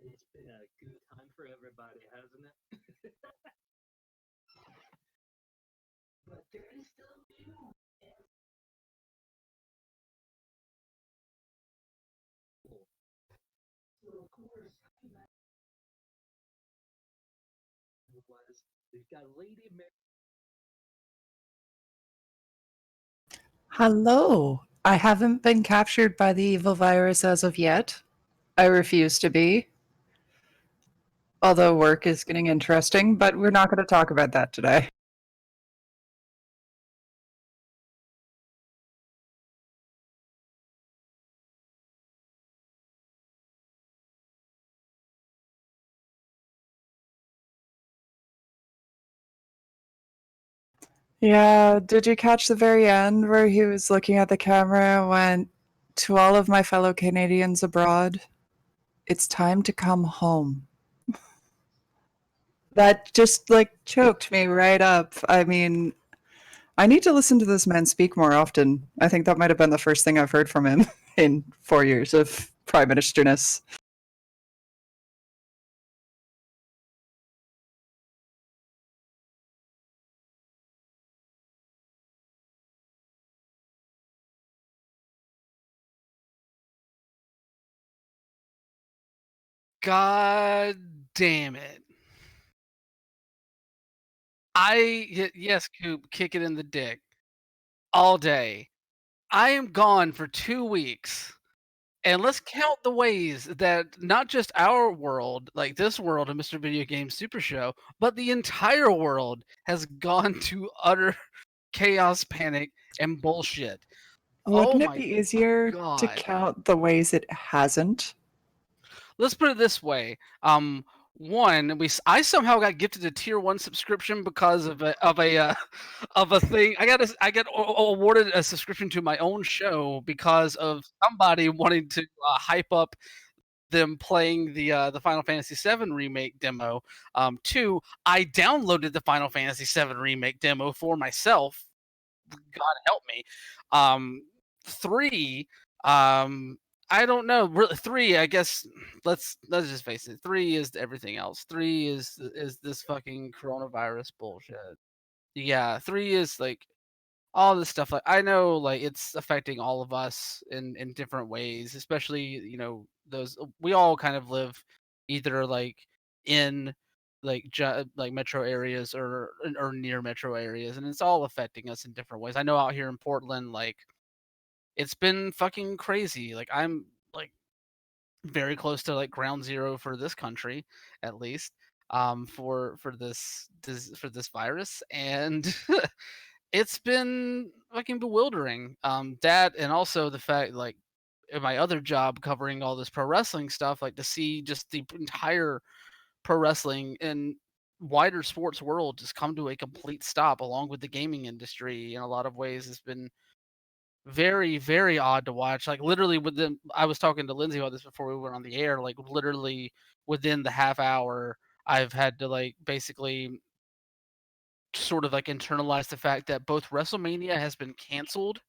It's been a good time for everybody, hasn't it? But there is still new. So of course, was we've got Lady Mary. Hello. I haven't been captured by the evil virus as of yet. I refuse to be. Although work is getting interesting, but we're not going to talk about that today. Yeah, did you catch the very end where he was looking at the camera and went, "To all of my fellow Canadians abroad, it's time to come home." That just like choked me right up. I mean, I need to listen to this man speak more often. I think that might have been the first thing I've heard from him in 4 years of prime ministerness. God damn it. Yes, Coop, kick it in the dick. All day. I am gone for 2 weeks. And let's count the ways that not just our world, like this world of Mr. Video Game Super Show, but the entire world has gone to utter chaos, panic, and bullshit. Oh Wouldn't it my be easier to god. count the ways it hasn't? Let's put it this way. One, I somehow got gifted a tier 1 subscription because of a thing. I got awarded a subscription to my own show because of somebody wanting to hype up them playing the Final Fantasy VII remake demo. Two, I downloaded the Final Fantasy VII remake demo for myself. God help me. Three, I don't know. Really, three, I guess. Let's just face it. Three is everything else. Three is this fucking coronavirus bullshit. Yeah, three is like all this stuff. Like I know, like it's affecting all of us in different ways. Especially, those we all kind of live either like in like metro areas or near metro areas, and it's all affecting us in different ways. I know out here in Portland, like it's been fucking crazy. Like I'm like very close to like ground zero for this country, at least, for this virus, and it's been fucking bewildering. That and also the fact like in my other job covering all this pro wrestling stuff, like to see just the entire pro wrestling and wider sports world just come to a complete stop along with the gaming industry in a lot of ways has been very, very odd to watch. Like literally within I was talking to Lindsay about this before we went on the air, like literally within the half hour I've had to like basically sort of like internalize the fact that both WrestleMania has been canceled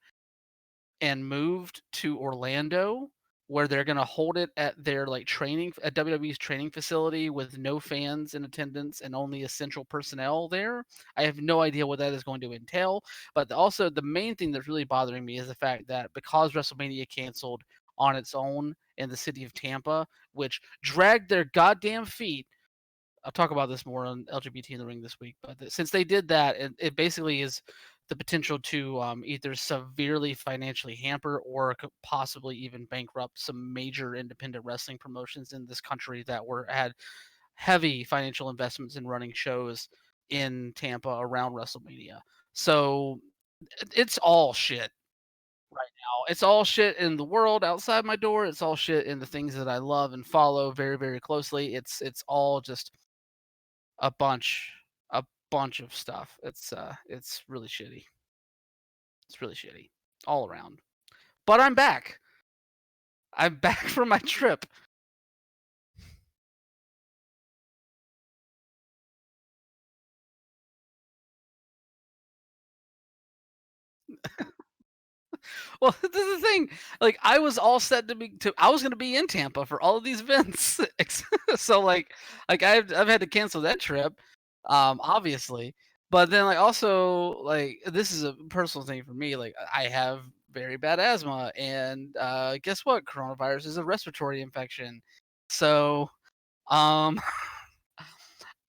and moved to Orlando, where they're gonna hold it at their like training at WWE's training facility with no fans in attendance and only essential personnel there. I have no idea what that is going to entail. But also the main thing that's really bothering me is the fact that because WrestleMania canceled on its own in the city of Tampa, which dragged their goddamn feet. I'll talk about this more on LGBT in the Ring this week, but since they did that, it basically is the potential to either severely financially hamper or possibly even bankrupt some major independent wrestling promotions in this country that had heavy financial investments in running shows in Tampa around WrestleMania. So it's all shit right now. It's all shit in the world outside my door. It's all shit in the things that I love and follow very, very closely. It's all just a bunch a bunch of stuff. It's really shitty. It's really shitty all around. But I'm back. I'm back from my trip. Well, this is the thing. Like, I was all set I was gonna be in Tampa for all of these events. So like I've had to cancel that trip, obviously. But then like also like this is a personal thing for me. Like I have very bad asthma, and guess what? Coronavirus is a respiratory infection. So um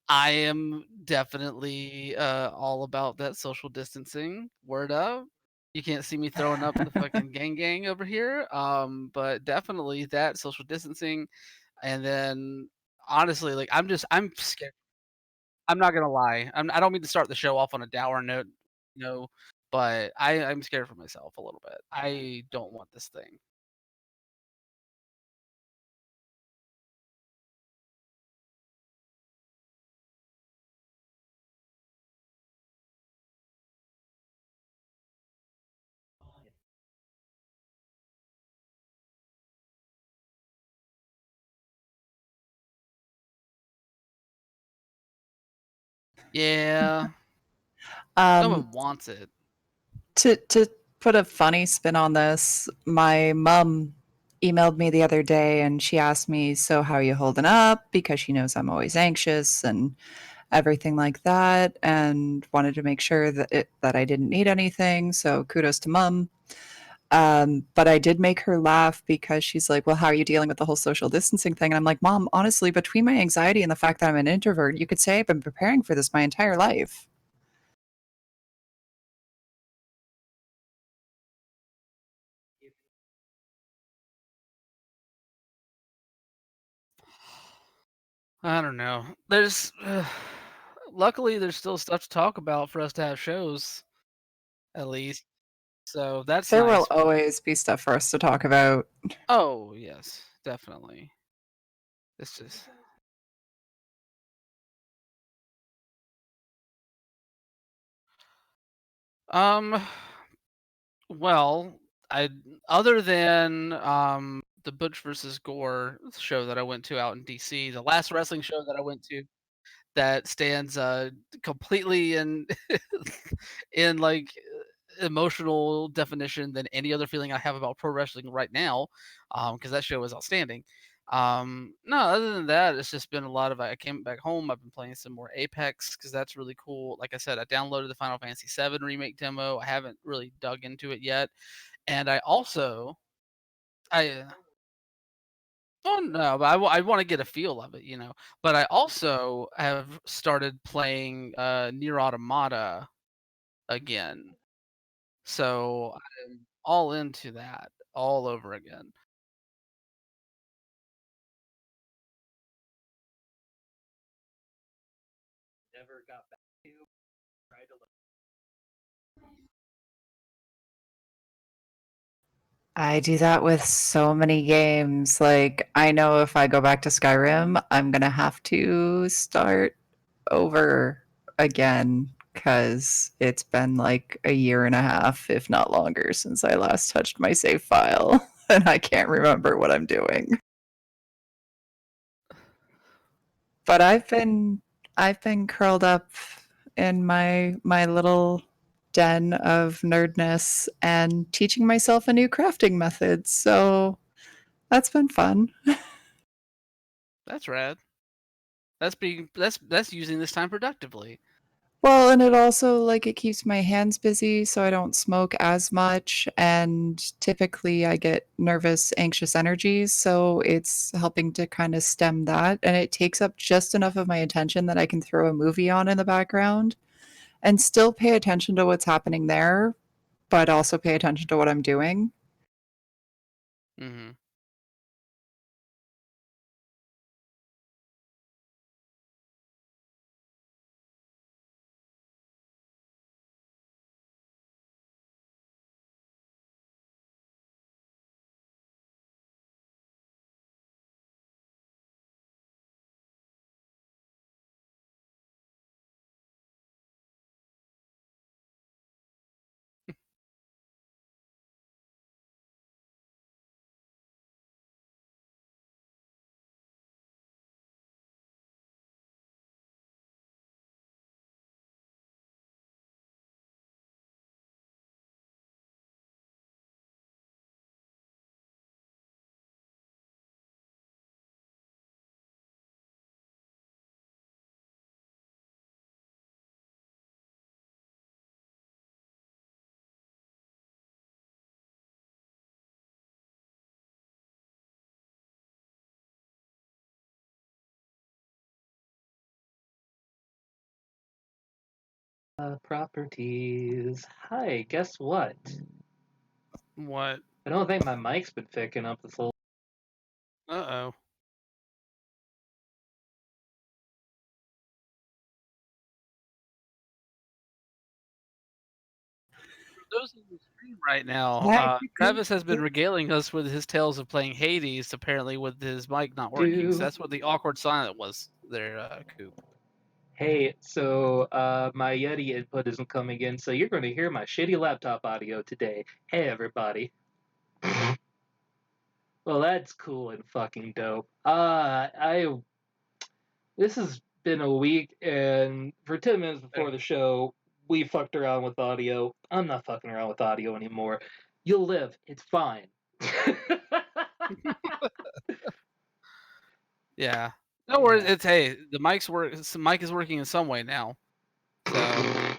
I am definitely all about that social distancing. Word up. You can't see me throwing up the fucking gang over here. But definitely that social distancing. And then honestly, like I'm scared. I'm not gonna lie. I don't mean to start the show off on a dour note, but I'm scared for myself a little bit. I don't want this thing. Yeah. No Um, one wants it. to put a funny spin on this, my mom emailed me the other day and she asked me, "So how are you holding up?" Because she knows I'm always anxious and everything like that, and wanted to make sure that I didn't need anything. So kudos to mom. But I did make her laugh because she's like, "Well, how are you dealing with the whole social distancing thing?" And I'm like, "Mom, honestly, between my anxiety and the fact that I'm an introvert, you could say I've been preparing for this my entire life." I don't know. There's luckily there's still stuff to talk about for us to have shows at least. So that's There will nice. always be stuff for us to talk about. Oh, yes, definitely. It's just um well, I other than the Butch versus Gore show that I went to out in DC, the last wrestling show that I went to that stands completely in in like emotional definition than any other feeling I have about pro wrestling right now, because that show was outstanding. No, other than that, it's just been a lot of. I came back home. I've been playing some more Apex because that's really cool. Like I said, I downloaded the Final Fantasy VII remake demo. I haven't really dug into it yet, and I oh no, but I want to get a feel of it. But I also have started playing Nier Automata again, so I'm all into that all over again. Never got back to. Tried to look. I do that with so many games. Like, I know if I go back to Skyrim, I'm gonna have to start over again because it's been like a year and a half, if not longer, since I last touched my save file, and I can't remember what I'm doing. But I've been curled up in my little den of nerdness and teaching myself a new crafting method. So that's been fun. That's rad. That's using this time productively. Well, and it also like it keeps my hands busy so I don't smoke as much, and typically I get nervous, anxious energies, so it's helping to kind of stem that, and it takes up just enough of my attention that I can throw a movie on in the background and still pay attention to what's happening there, but also pay attention to what I'm doing. Hmm. Properties. Hi, guess what? What? I don't think my mic's been picking up this whole. Uh-oh. Those in the stream right now, Hi. Travis has been regaling us with his tales of playing Hades, apparently with his mic not working. So that's what the awkward silent was there, Coop. Hey, so my Yeti input isn't coming in, so you're going to hear my shitty laptop audio today. Hey, everybody. Well, that's cool and fucking dope. This has been a week, and for 10 minutes before the show, we fucked around with audio. I'm not fucking around with audio anymore. You'll live. It's fine. Yeah. No worries. It's hey, the mic is working in some way now. So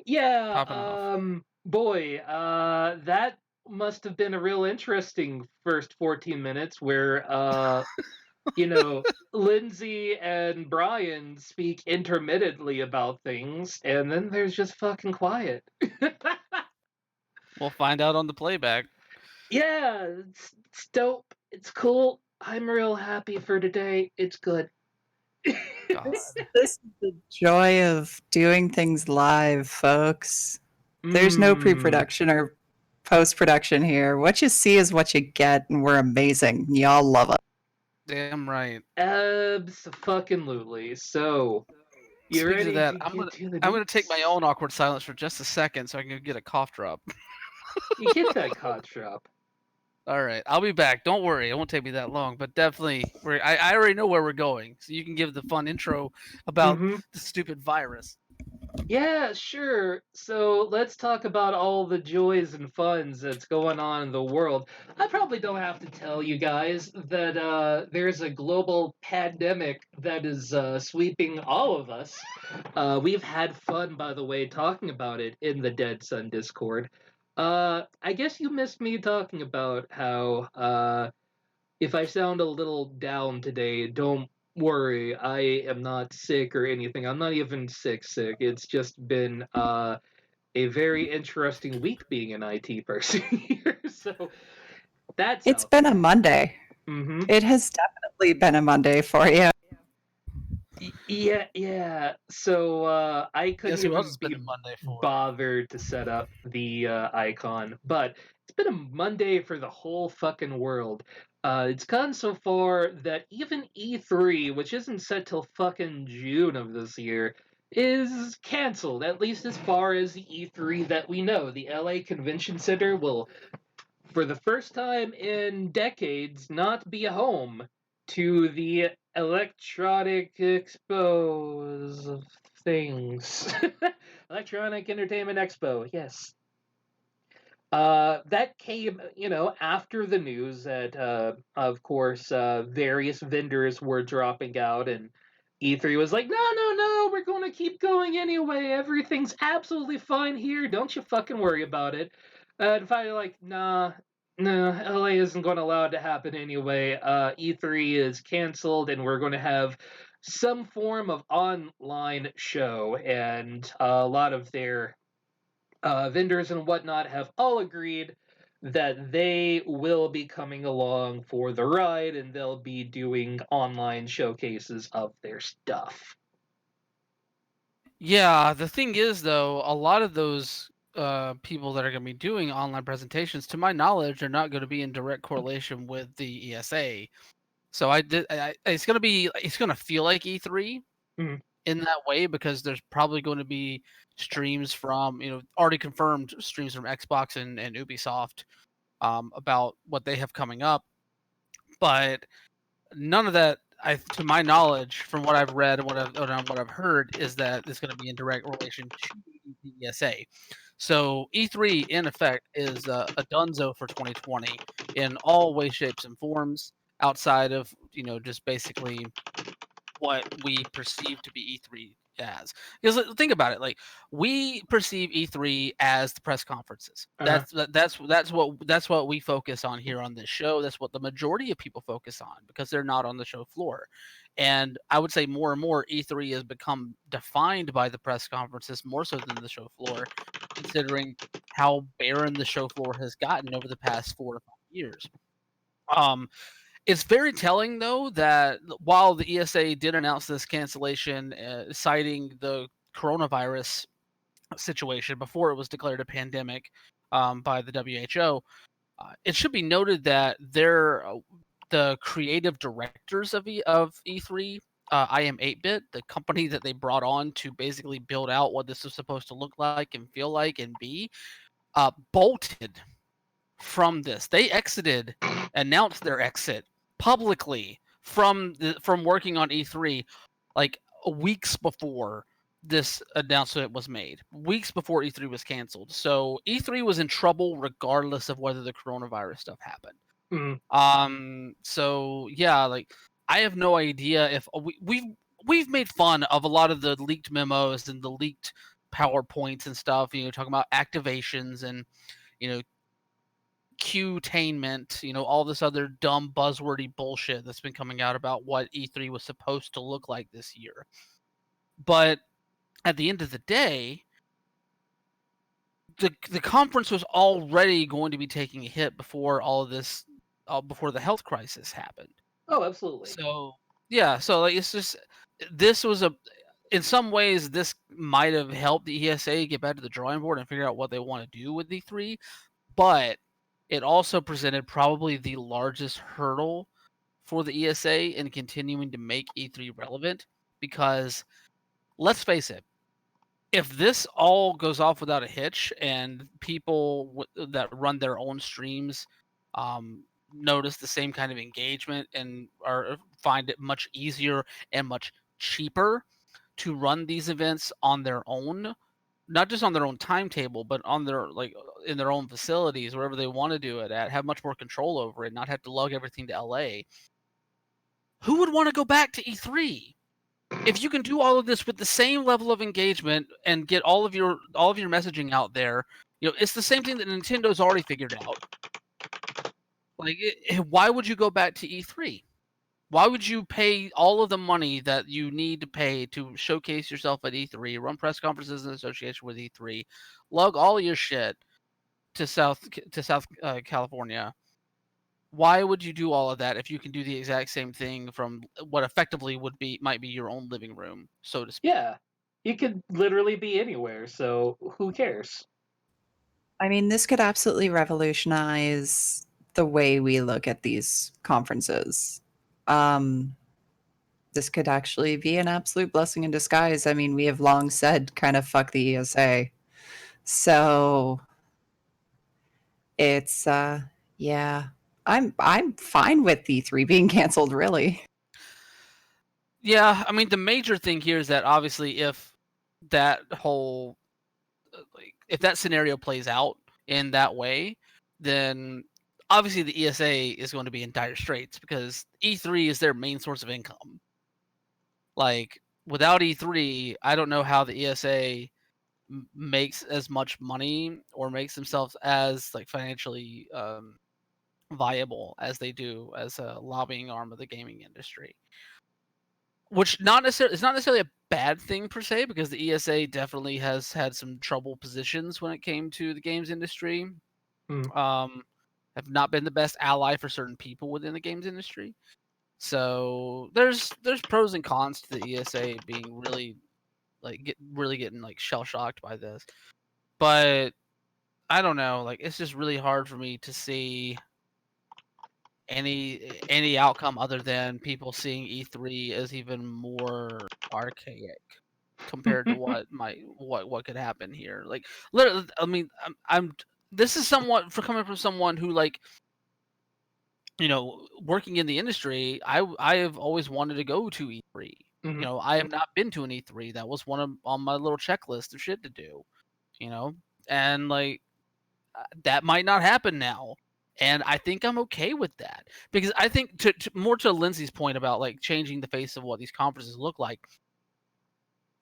Yeah, popping off. boy, that must have been a real interesting first 14 minutes where you know, Lindsay and Brian speak intermittently about things, and then there's just fucking quiet. We'll find out on the playback. Yeah, it's dope. It's cool. I'm real happy for today. It's good. God. This is the joy of doing things live, folks. There's no Mm, pre-production or post-production here. What you see is what you get, and we're amazing. Y'all love us. Damn right. abso-fucking-lutely. So, you Speaking ready of that, to I'm get to the gonna take my deets? own awkward silence for just a second so I can get a cough drop. You get that cough drop. All right, I'll be back. Don't worry, it won't take me that long. But definitely, I already know where we're going, so you can give the fun intro about the stupid virus. Yeah, sure. So let's talk about all the joys and funs that's going on in the world. I probably don't have to tell you guys that there's a global pandemic that is sweeping all of us. We've had fun, by the way, talking about it in the Dead Sun Discord. I guess you missed me talking about how if I sound a little down today, don't worry. I am not sick or anything. I'm not even sick. It's just been a very interesting week being an IT person here. So that's It's out been a there. Monday. Mm-hmm. It has definitely been a Monday for you. Yeah. So I couldn't Guess who else even has been be a Monday for? bothered to set up the icon, but it's been a Monday for the whole fucking world. It's gone so far that even E3, which isn't set till fucking June of this year, is canceled, at least as far as the E3 that we know. The LA Convention Center will, for the first time in decades, not be a home to the electronic expos of things. Electronic Entertainment Expo, yes. That came, after the news that, of course, various vendors were dropping out, and E3 was like, no, we're going to keep going anyway. Everything's absolutely fine here. Don't you fucking worry about it. And finally, like, nah, no, LA isn't going to allow it to happen anyway. E3 is canceled, and we're going to have some form of online show, and a lot of their vendors and whatnot have all agreed that they will be coming along for the ride and they'll be doing online showcases of their stuff. Yeah, the thing is though, a lot of those people that are going to be doing online presentations, to my knowledge, are not going to be in direct correlation with the ESA. So it's going to feel like E3 in that way because there's probably going to be streams from already confirmed streams from Xbox and Ubisoft about what they have coming up, but none of that, to my knowledge, from what I've read and what I've heard, is that it's going to be in direct relation to the ESA. So E3, in effect, is a donezo for 2020 in all ways, shapes, and forms, outside of just basically what we perceive to be E3 as. Because think about it, like we perceive E3 as the press conferences. Uh-huh. That's what we focus on here on this show. That's what the majority of people focus on because they're not on the show floor. And I would say more and more E3 has become defined by the press conferences more so than the show floor, considering how barren the show floor has gotten over the past 4 to 5 years. It's very telling, though, that while the ESA did announce this cancellation, citing the coronavirus situation before it was declared a pandemic by the WHO, it should be noted that the creative directors of E3, I Am 8-Bit, the company that they brought on to basically build out what this was supposed to look like and feel like and be, bolted from this. They announced their exit publicly from working on E3 like weeks before this announcement was made, weeks before E3 was canceled. So E3 was in trouble regardless of whether the coronavirus stuff happened. So yeah, like I have no idea if we've made fun of a lot of the leaked memos and the leaked PowerPoints and stuff, talking about activations and Q-tainment, all this other dumb buzzwordy bullshit that's been coming out about what E3 was supposed to look like this year. But at the end of the day, the conference was already going to be taking a hit before all of this, before the health crisis happened. Oh, absolutely. So yeah, so like it's just this was in some ways this might have helped the ESA get back to the drawing board and figure out what they want to do with E3, but it also presented probably the largest hurdle for the ESA in continuing to make E3 relevant because, let's face it, if this all goes off without a hitch and people that run their own streams notice the same kind of engagement and find it much easier and much cheaper to run these events on their own, not just on their own timetable, but on their in their own facilities, wherever they want to do it at, have much more control over it, not have to lug everything to LA. Who would want to go back to E3? If you can do all of this with the same level of engagement and get all of your messaging out there, it's the same thing that Nintendo's already figured out. Like, why would you go back to E3? Why would you pay all of the money that you need to pay to showcase yourself at E3, run press conferences in association with E3, lug all your shit to South California? Why would you do all of that if you can do the exact same thing from what effectively might be your own living room, so to speak? Yeah, you could literally be anywhere, so who cares? I mean, this could absolutely revolutionize the way we look at these conferences. This could actually be an absolute blessing in disguise. I mean, we have long said kind of fuck the ESA. So it's yeah. I'm fine with E3 being canceled, really. Yeah, I mean the major thing here is that obviously if that whole if that scenario plays out in that way, then obviously the ESA is going to be in dire straits because E3 is their main source of income. Like without E3, I don't know how the ESA makes as much money or makes themselves as financially viable as they do as a lobbying arm of the gaming industry. Which it's not necessarily a bad thing per se, because the ESA definitely has had some trouble positions when it came to the games industry. Have not been the best ally for certain people within the games industry. So there's pros and cons to the ESA being really getting shell shocked by this. But I don't know, it's just really hard for me to see any outcome other than people seeing E3 as even more archaic compared to what could happen here. Like literally, I mean, this is somewhat for coming from someone who working in the industry. I have always wanted to go to E3. I have not been to an E3. That was on my little checklist of shit to do. And that might not happen now. And I think I'm okay with that because I think to more to Lindsay's point about changing the face of what these conferences look like.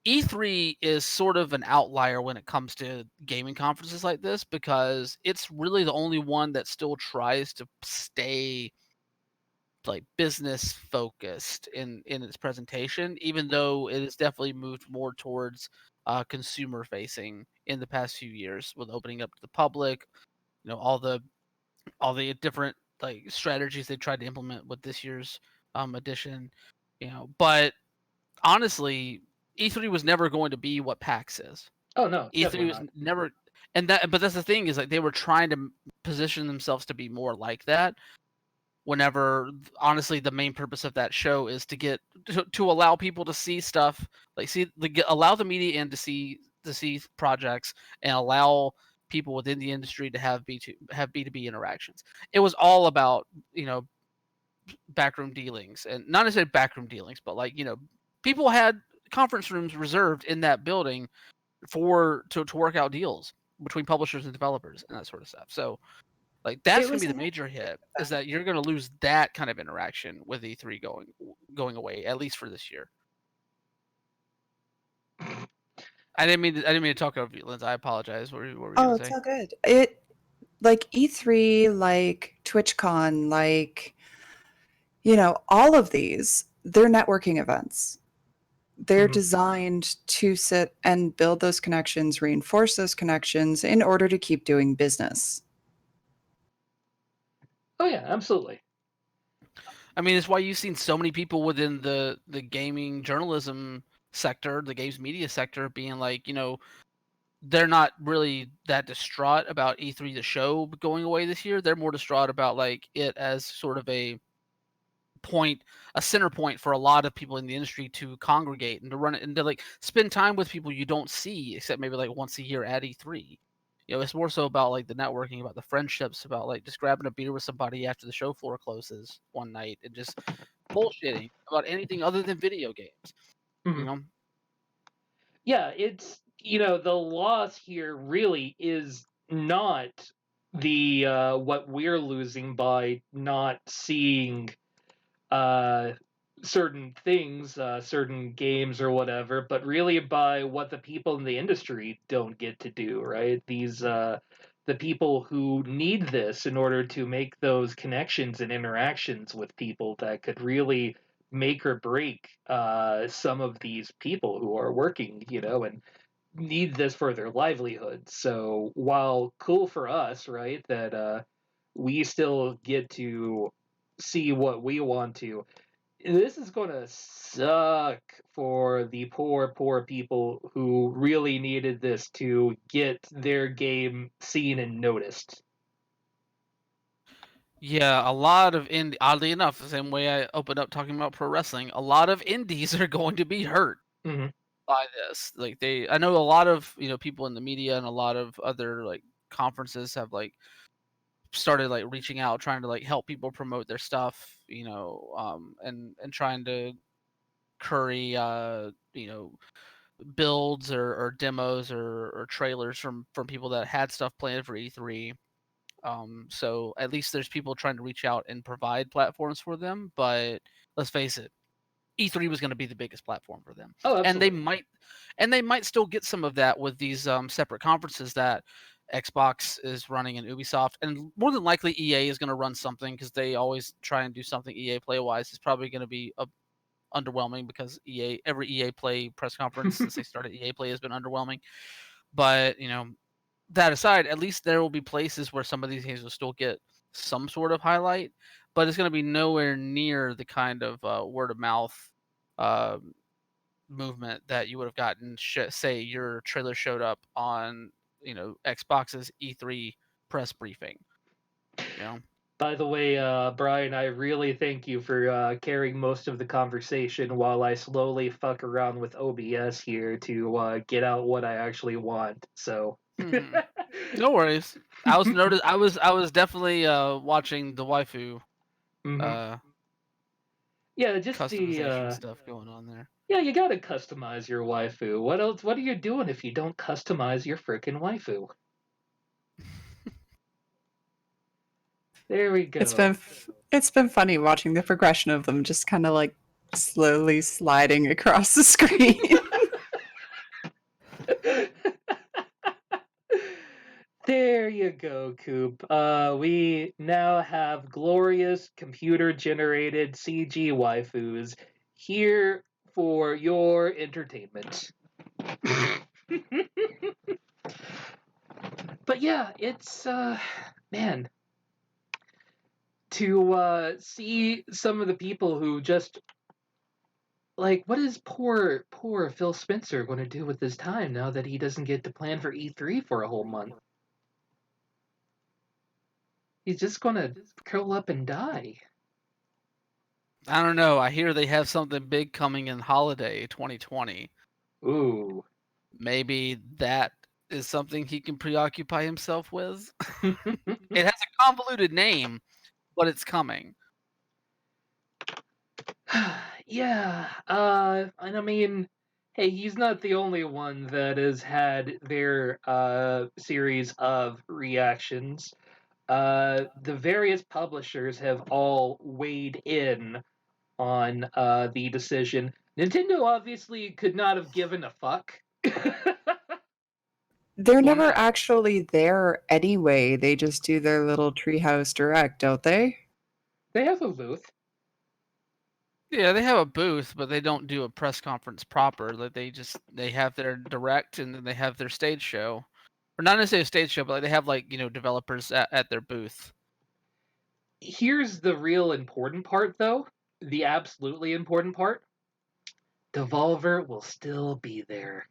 E3 is sort of an outlier when it comes to gaming conferences like this because it's really the only one that still tries to stay like business focused in its presentation, even though it has definitely moved more towards consumer facing in the past few years with opening up to the public. You know, all the different like strategies they tried to implement with this year's edition. You know, but honestly, E3 was never going to be what PAX is. Oh no, E3 definitely was not. never, but that's the thing is like they were trying to position themselves to be more like that. Whenever, honestly, the main purpose of that show is to get to allow people to see stuff, like allow the media in to see projects and allow people within the industry to have B2B interactions. It was all about, you know, backroom dealings, and not necessarily backroom dealings, but like, you know, people had conference rooms reserved in that building to work out deals between publishers and developers and that sort of stuff. So like that's It gonna was be the major hit, is that you're gonna lose that kind of interaction with E3 going away, at least for this year. I didn't mean to talk over you, Linz. I apologize. What were you Oh, gonna it's say? all good. It like E3, like TwitchCon, like all of these, they're networking events. They're Mhm. designed to sit and build those connections, reinforce those connections in order to keep doing business. Oh yeah, absolutely. I mean, it's why you've seen so many people within the gaming journalism sector, the games media sector, being like, you know, they're not really that distraught about E3 the show going away this year. They're more distraught about like it as sort of a center point for a lot of people in the industry to congregate and to run it and to like spend time with people you don't see except maybe like once a year at E3. You know, it's more so about like the networking, about the friendships, about like just grabbing a beer with somebody after the show floor closes one night and just bullshitting about anything other than video games. You Mhm. know? Yeah, it's the loss here really is not the what we're losing by not seeing uh certain things, certain games or whatever, but really by what the people in the industry don't get to do, right? These the people who need this in order to make those connections and interactions with people that could really make or break some of these people who are working, and need this for their livelihood. So while cool for us, right, that we still get to see what we want to, this is going to suck for the poor people who really needed this to get their game seen and noticed. Yeah, a lot of oddly enough, the same way I opened up talking about pro wrestling, a lot of indies are going to be hurt Hmm. by this. Like I know a lot of, you know, people in the media and a lot of other like conferences have like started like reaching out, trying to like help people promote their stuff, you know, and trying to curry, you know, builds or demos or trailers from people that had stuff planned for E3. So at least there's people trying to reach out and provide platforms for them. But let's face it, E3 was going to be the biggest platform for them, Oh, and absolutely. they might still get some of that with these separate conferences that Xbox is running and Ubisoft, and more than likely EA is going to run something because they always try and do something EA Play wise. It's probably going to be underwhelming because every EA Play press conference since they started EA Play has been underwhelming. But you know, that aside, at least there will be places where some of these games will still get some sort of highlight, but it's going to be nowhere near the kind of word of mouth uh, movement that you would have gotten. Say your trailer showed up on, you know, Xbox's E3 press briefing. You know. By the way, Brian, I really thank you for carrying most of the conversation while I slowly fuck around with OBS here to get out what I actually want. So, Hmm. No worries. I was definitely watching the waifu hmm, uh yeah, just the customization stuff going on there. yeah, you gotta customize your waifu. What else? What are you doing if you don't customize your frickin' waifu? There we It's go. been it's been funny watching the progression of them just kind of like slowly sliding across the screen. There you go, Coop. We now have glorious computer-generated CG waifus here for your entertainment. But yeah, it's man, to see some of the people who just like, what is poor Phil Spencer going to do with his time now that he doesn't get to plan for E3 for a whole month? He's just going to curl up and die. I don't know. I hear they have something big coming in holiday 2020. Ooh. Maybe that is something he can preoccupy himself with. It has a convoluted name, but it's coming. Yeah, and I mean, hey, he's not the only one that has had their series of reactions. The various publishers have all weighed in on the decision. Nintendo obviously could not have given a fuck. They're never actually there anyway. They just do their little Treehouse Direct, don't they? They have a booth. Yeah, they have a booth, but they don't do a press conference proper. Like they have their direct and then they have their stage show. Or not necessarily a stage show, but like they have like, developers at their booth. Here's the real important part, though. The absolutely important part. Devolver will still be there.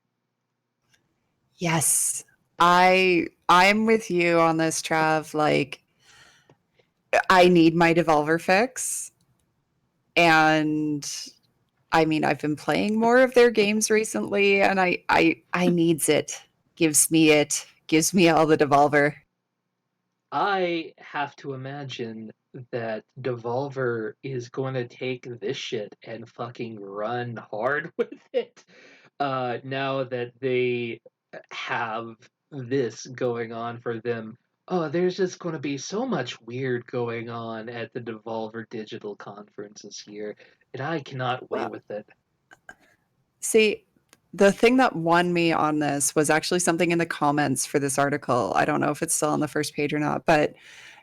Yes. I'm with you on this, Trav. Like, I need my Devolver fix. And I mean, I've been playing more of their games recently, and I needs it. Gives me it. Gives me all the Devolver. I have to imagine that Devolver is going to take this shit and fucking run hard with it. Now that they have this going on for them. Oh, there's just going to be so much weird going on at the Devolver Digital Conference this year, and I cannot wait Well, with it. see, the thing that won me on this was actually something in the comments for this article. I don't know if it's still on the first page or not, but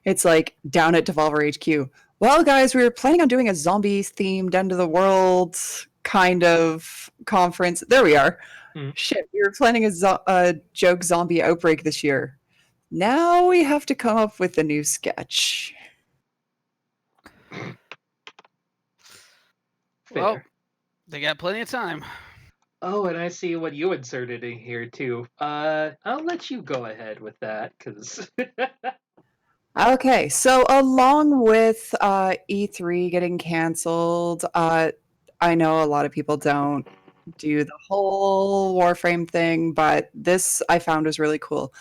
it's like down at Devolver HQ. Well, guys, we were planning on doing a zombies themed end of the world kind of conference. There we are. Shit, we were planning a joke zombie outbreak this year. Now we have to come up with a new sketch. Fair. Well, they got plenty of time. Oh, and I see what you inserted in here too. I'll let you go ahead with that because. Okay, so along with E3 getting canceled, I know a lot of people don't do the whole Warframe thing, but this I found was really cool.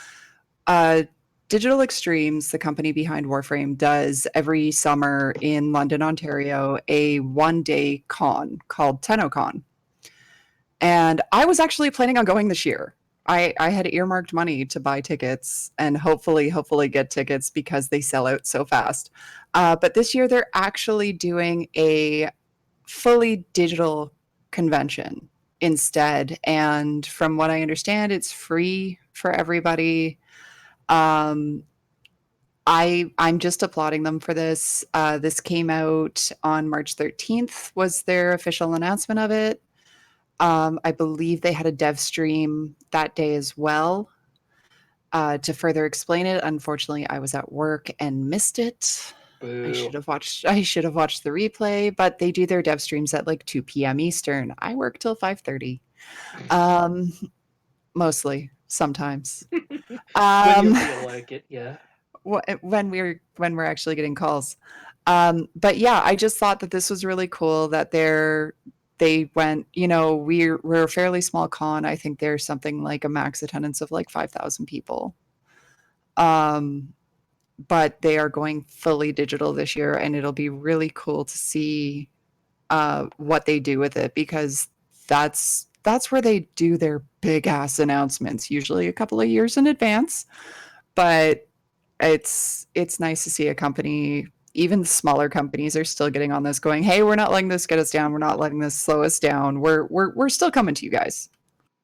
Digital Extremes, the company behind Warframe, does every summer in London, Ontario, a one-day con called TennoCon. And I was actually planning on going this year. I had earmarked money to buy tickets and hopefully get tickets because they sell out so fast. But this year they're actually doing a fully digital convention instead. And from what I understand, it's free for everybody. I'm just applauding them for this. This came out on March 13th was their official announcement of it. I believe they had a dev stream that day as well to further explain it. Unfortunately, I was at work and missed it. Boo. I should have watched the replay, but they do their dev streams at like 2 p.m. Eastern. I work till 5:30. Mostly, sometimes. When you feel like it, yeah. When we're actually getting calls. But yeah, I just thought that this was really cool that they went, we're a fairly small con. I think there's something like a max attendance of like 5,000 people. But they are going fully digital this year, and it'll be really cool to see what they do with it, because that's where they do their big ass announcements, usually a couple of years in advance. But it's nice to see a company, even the smaller companies, are still getting on this, going, hey, we're not letting this get us down, we're not letting this slow us down, we're still coming to you guys.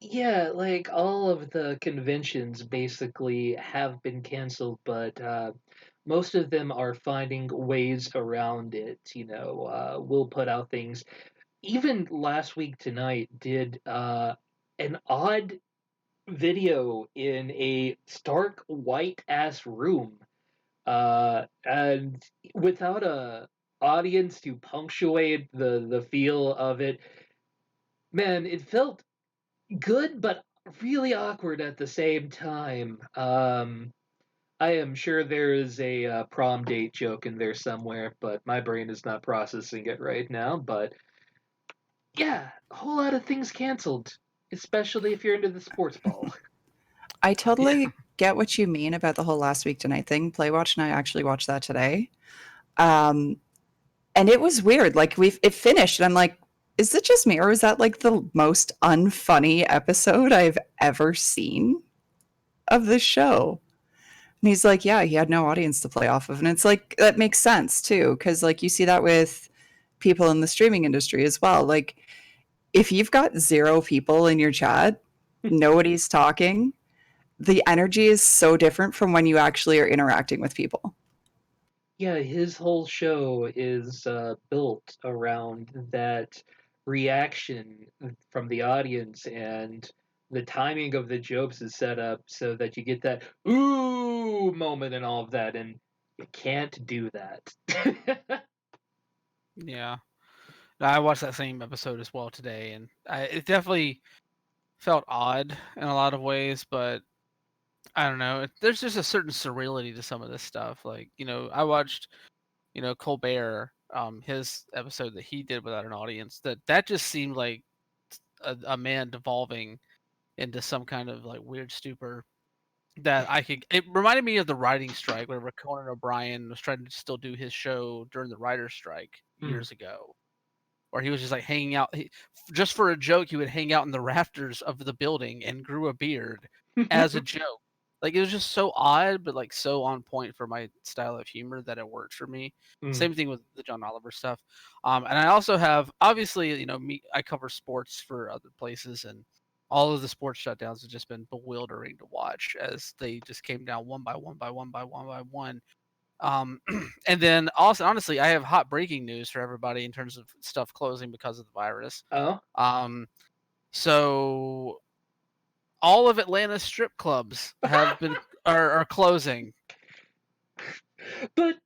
Yeah, like all of the conventions basically have been canceled, but most of them are finding ways around it. We'll put out things. Even last week tonight did an odd video in a stark white ass room, and without a audience to punctuate the feel of it. Man, it felt good, but really awkward at the same time. I am sure there is a prom date joke in there somewhere, but my brain is not processing it right now. But yeah, a whole lot of things canceled, especially if you're into the sports ball. I totally get what you mean about the whole last week tonight thing. Playwatch and I actually watched that today. Um, and it was weird. Like it finished and I'm like, is it just me or is that like the most unfunny episode I've ever seen of this show? And he's like, yeah, he had no audience to play off of. And it's like, that makes sense too. Cause like you see that with people in the streaming industry as well. Like if you've got 0 people in your chat, nobody's talking, the energy is so different from when you actually are interacting with people. Yeah, his whole show is built around that reaction from the audience, and the timing of the jokes is set up so that you get that ooh moment and all of that, and you can't do that. Yeah. No, I watched that same episode as well today, and it definitely felt odd in a lot of ways, but I don't know. There's just a certain surreality to some of this stuff. Like, I watched, Colbert, his episode that he did without an audience. That just seemed like a man devolving into some kind of like weird stupor that I could. It reminded me of the writing strike, whenever Conan O'Brien was trying to still do his show during the writer's strike Mm. years ago, where he was just like hanging out. Just for a joke, he would hang out in the rafters of the building and grew a beard as a joke. Like it was just so odd, but like so on point for my style of humor that it worked for me. Mm. Same thing with the John Oliver stuff. And I also have obviously, I cover sports for other places, and all of the sports shutdowns have just been bewildering to watch as they just came down one by one by one by one by one. And then also, honestly, I have hot breaking news for everybody in terms of stuff closing because of the virus. Oh, So all of Atlanta's strip clubs have been are closing. but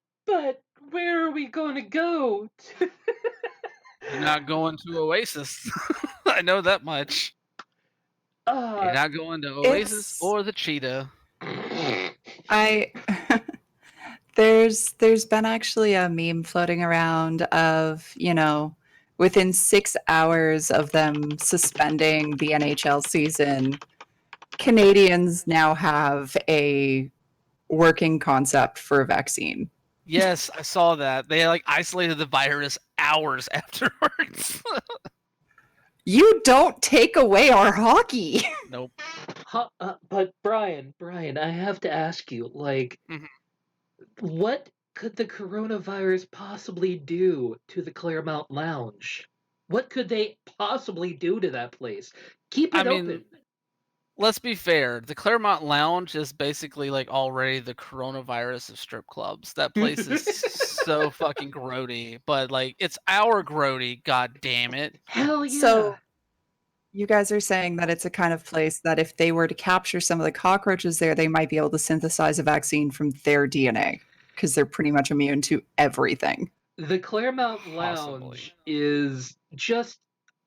where are we going to go? You're not going to Oasis. I know that much. You're not going to Oasis It's or the Cheetah. I there's been actually a meme floating around of, within 6 hours of them suspending the NHL season, Canadians now have a working concept for a vaccine. Yes, I saw that. They like isolated the virus hours afterwards. You don't take away our hockey. Nope. But Brian, I have to ask you, like, Mhm. what could the coronavirus possibly do to the Claremont Lounge? What could they possibly do to that place? Keep I it mean, open. let's be fair. The Claremont Lounge is basically like already the coronavirus of strip clubs. That place is so fucking grody, but like it's our grody, god damn it. Hell yeah. So you guys are saying that it's a kind of place that if they were to capture some of the cockroaches there, they might be able to synthesize a vaccine from their DNA because they're pretty much immune to everything. The Claremont Possibly. Lounge is just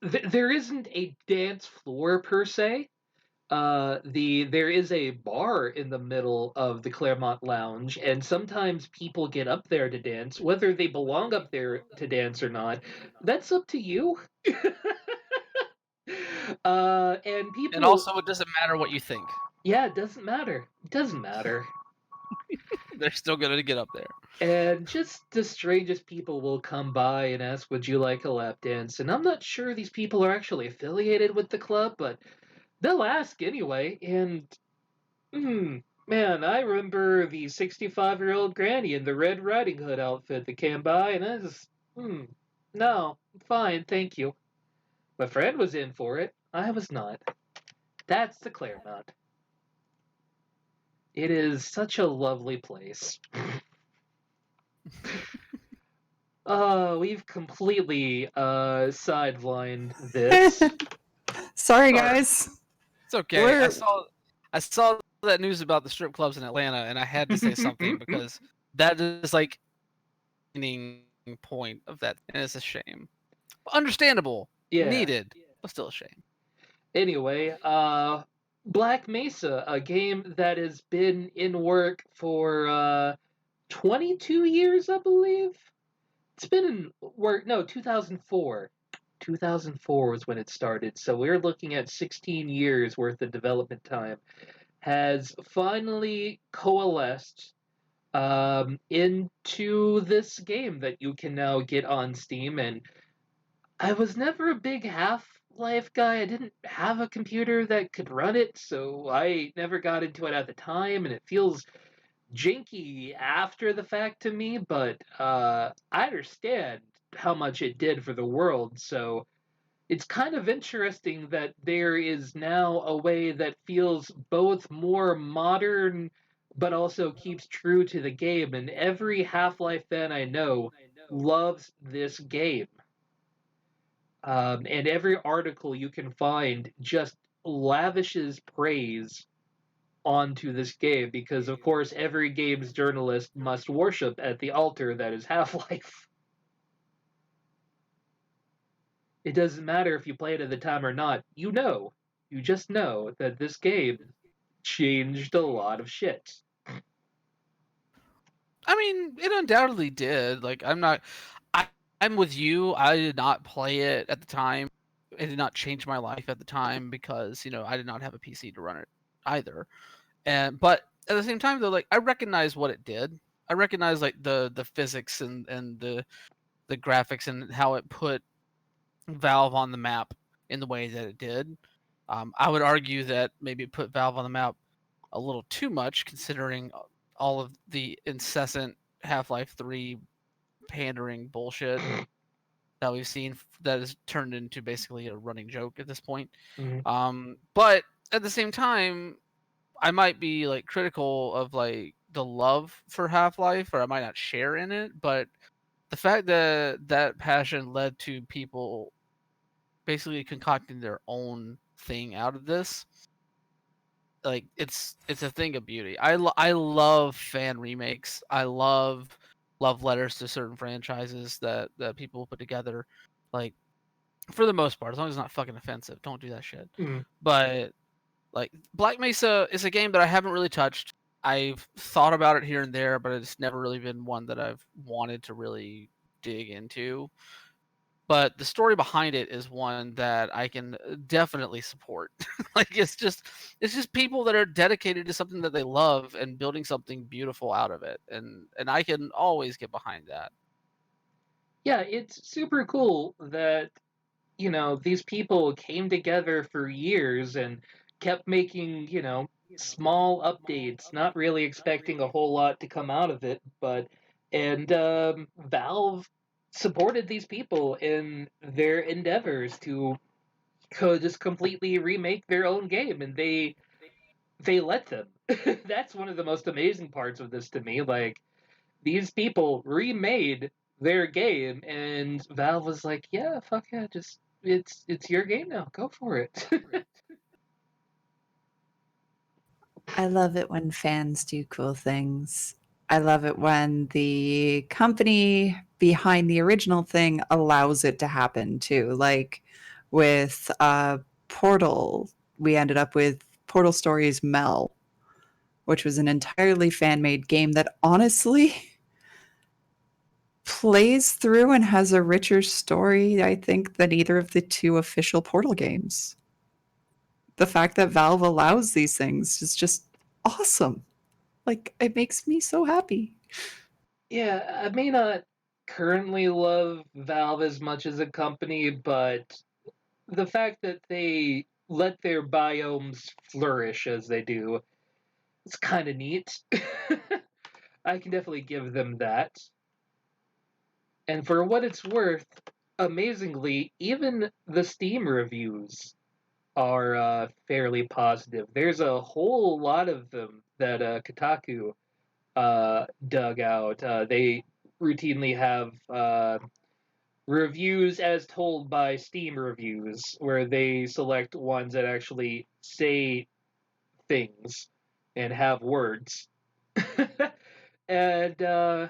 there isn't a dance floor per se. There is a bar in the middle of the Claremont Lounge, and sometimes people get up there to dance. Whether they belong up there to dance or not, that's up to you. And people, And also, it doesn't matter what you think. yeah, it doesn't matter. It doesn't matter. They're still gonna get up there. And just the strangest people will come by and ask, "Would you like a lap dance?" And I'm not sure these people are actually affiliated with the club, but they'll ask anyway. And man, I remember the 65-year-old granny in the Red Riding Hood outfit that came by, and I was, no, fine, thank you. My friend was in for it. I was not. That's the Claremont. It is such a lovely place. We've completely sidelined this. Sorry, Sorry. guys. It's okay. I saw that news about the strip clubs in Atlanta, and I had to say something because that is like the point of that, and it's a shame. Understandable, Yeah. needed, but still a shame. Anyway, Black Mesa, a game that has been in work for 22 years, I believe. It's been in work. No, 2004. 2004 was when it started. So we're looking at 16 years worth of development time. Has finally coalesced into this game that you can now get on Steam. And I was never a big Half-Life guy. I didn't have a computer that could run it, so I never got into it at the time, and it feels janky after the fact to me, but I understand how much it did for the world, so it's kind of interesting that there is now a way that feels both more modern but also keeps true to the game, and every Half-Life fan I know loves this game. And every article you can find just lavishes praise onto this game because, of course, every game's journalist must worship at the altar that is Half-Life. It doesn't matter if you play it at the time or not. You just know that this game changed a lot of shit. I mean, it undoubtedly did. Like, I'm with you. I did not play it at the time. It did not change my life at the time because I did not have a PC to run it either. But at the same time, though, like I recognize what it did. I recognize like the physics and the graphics and how it put Valve on the map in the way that it did. I would argue that maybe it put Valve on the map a little too much, considering all of the incessant Half-Life 3 pandering bullshit that we've seen that has turned into basically a running joke at this point. But at the same time, I might be like critical of like the love for Half-Life, or I might not share in it, but the fact that that passion led to people basically concocting their own thing out of this, like it's a thing of beauty. I love fan remakes. I love letters to certain franchises that people put together. Like for the most part, as long as it's not fucking offensive, don't do that shit. But like Black Mesa is a game that I haven't really touched. I've thought about it here and there, but it's never really been one that I've wanted to really dig into. But the story behind it is one that I can definitely support. Like it's just people that are dedicated to something that they love and building something beautiful out of it, and I can always get behind that. Yeah, it's super cool that these people came together for years and kept making small updates, not really expecting a whole lot to come out of it, and Valve supported these people in their endeavors to just completely remake their own game, and they let them. That's one of the most amazing parts of this to me. Like these people remade their game, and Valve was like, "Yeah, fuck yeah, just it's your game now. Go for it." I love it when fans do cool things. I love it when the company behind the original thing allows it to happen too. Like with Portal, we ended up with Portal Stories Mel, which was an entirely fan made game that honestly plays through and has a richer story, I think, than either of the two official Portal games. The fact that Valve allows these things is just awesome. Like, it makes me so happy. Yeah, I may not currently love Valve as much as a company, but the fact that they let their biomes flourish as they do, it's kind of neat. I can definitely give them that. And for what it's worth, amazingly, even the Steam reviews are fairly positive. There's a whole lot of them that Kotaku dug out. They routinely have reviews as told by Steam reviews, where they select ones that actually say things and have words. And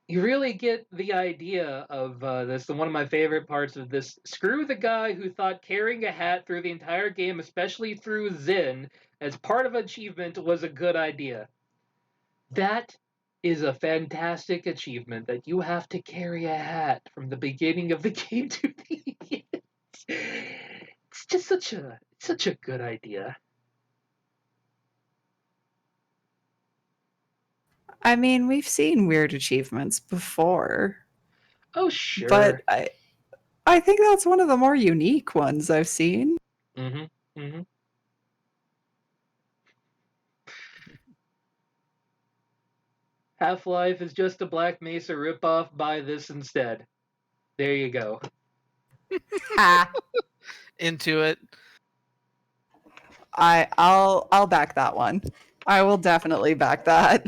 you really get the idea of this. And one of my favorite parts of this: screw the guy who thought carrying a hat through the entire game, especially through Zen, as part of achievement was a good idea. That is a fantastic achievement, that you have to carry a hat from the beginning of the game to the end. It's just such a good idea. I mean, we've seen weird achievements before, Oh sure. but I think that's one of the more unique ones I've seen. Mm-hmm. Mm-hmm. Half-Life is just a Black Mesa ripoff. Buy this instead. There you go. Ah, Into it. I'll back that one. I will definitely back that.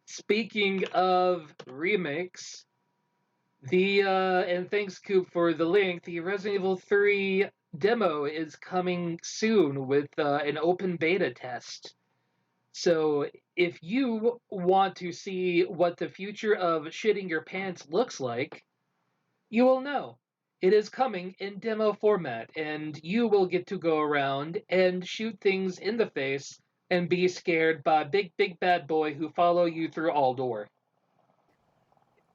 Speaking of remakes, and thanks Coop for the link, the Resident Evil 3 demo is coming soon with an open beta test. So if you want to see what the future of shitting your pants looks like, you will know. It is coming in demo format, and you will get to go around and shoot things in the face and be scared by big bad boy who follow you through Aldor.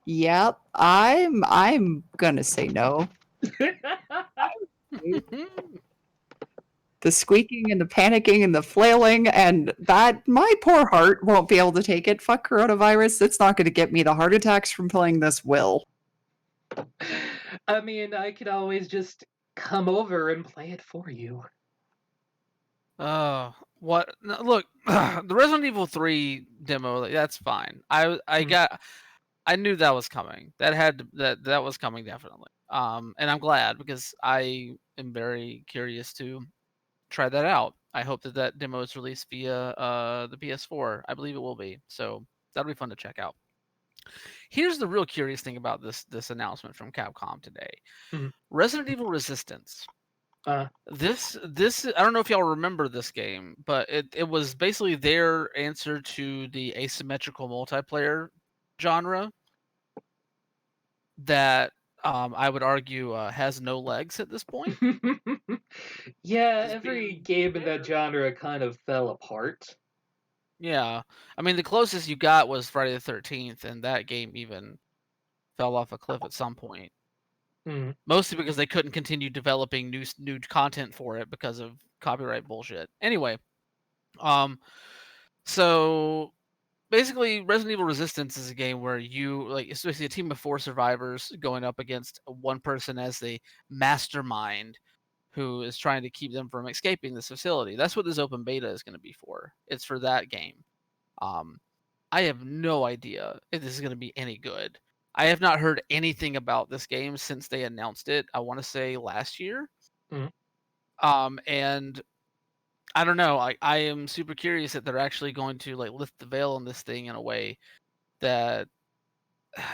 Yep, I'm gonna say no. The squeaking and the panicking and the flailing, and that my poor heart won't be able to take it. Fuck coronavirus. It's not going to get me the heart attacks from playing this will. I mean, I could always just come over and play it for you. Oh, what? No, look, the Resident Evil 3 demo, like, that's fine. I knew that was coming. That was coming definitely. And I'm glad, because I am very curious to try that out. I hope that demo is released via the PS4. I believe it will be. So that'll be fun to check out. Here's the real curious thing about this announcement from Capcom today. Mhm. Resident Evil Resistance. Uh, This I don't know if y'all remember this game, but it was basically their answer to the asymmetrical multiplayer genre that I would argue has no legs at this point. yeah, every game in that genre kind of fell apart. Yeah, I mean the closest you got was Friday the 13th, and that game even fell off a cliff at some point. Mm. Mostly because they couldn't continue developing new content for it because of copyright bullshit. Anyway, so basically Resident Evil Resistance is a game where it's basically a team of 4 survivors going up against one person as the mastermind who is trying to keep them from escaping this facility. That's what this open beta is going to be for. It's for that game. I have no idea if this is going to be any good. I have not heard anything about this game since they announced it. I want to say last year. Mhm. And I don't know. I am super curious that they're actually going to lift the veil on this thing in a way that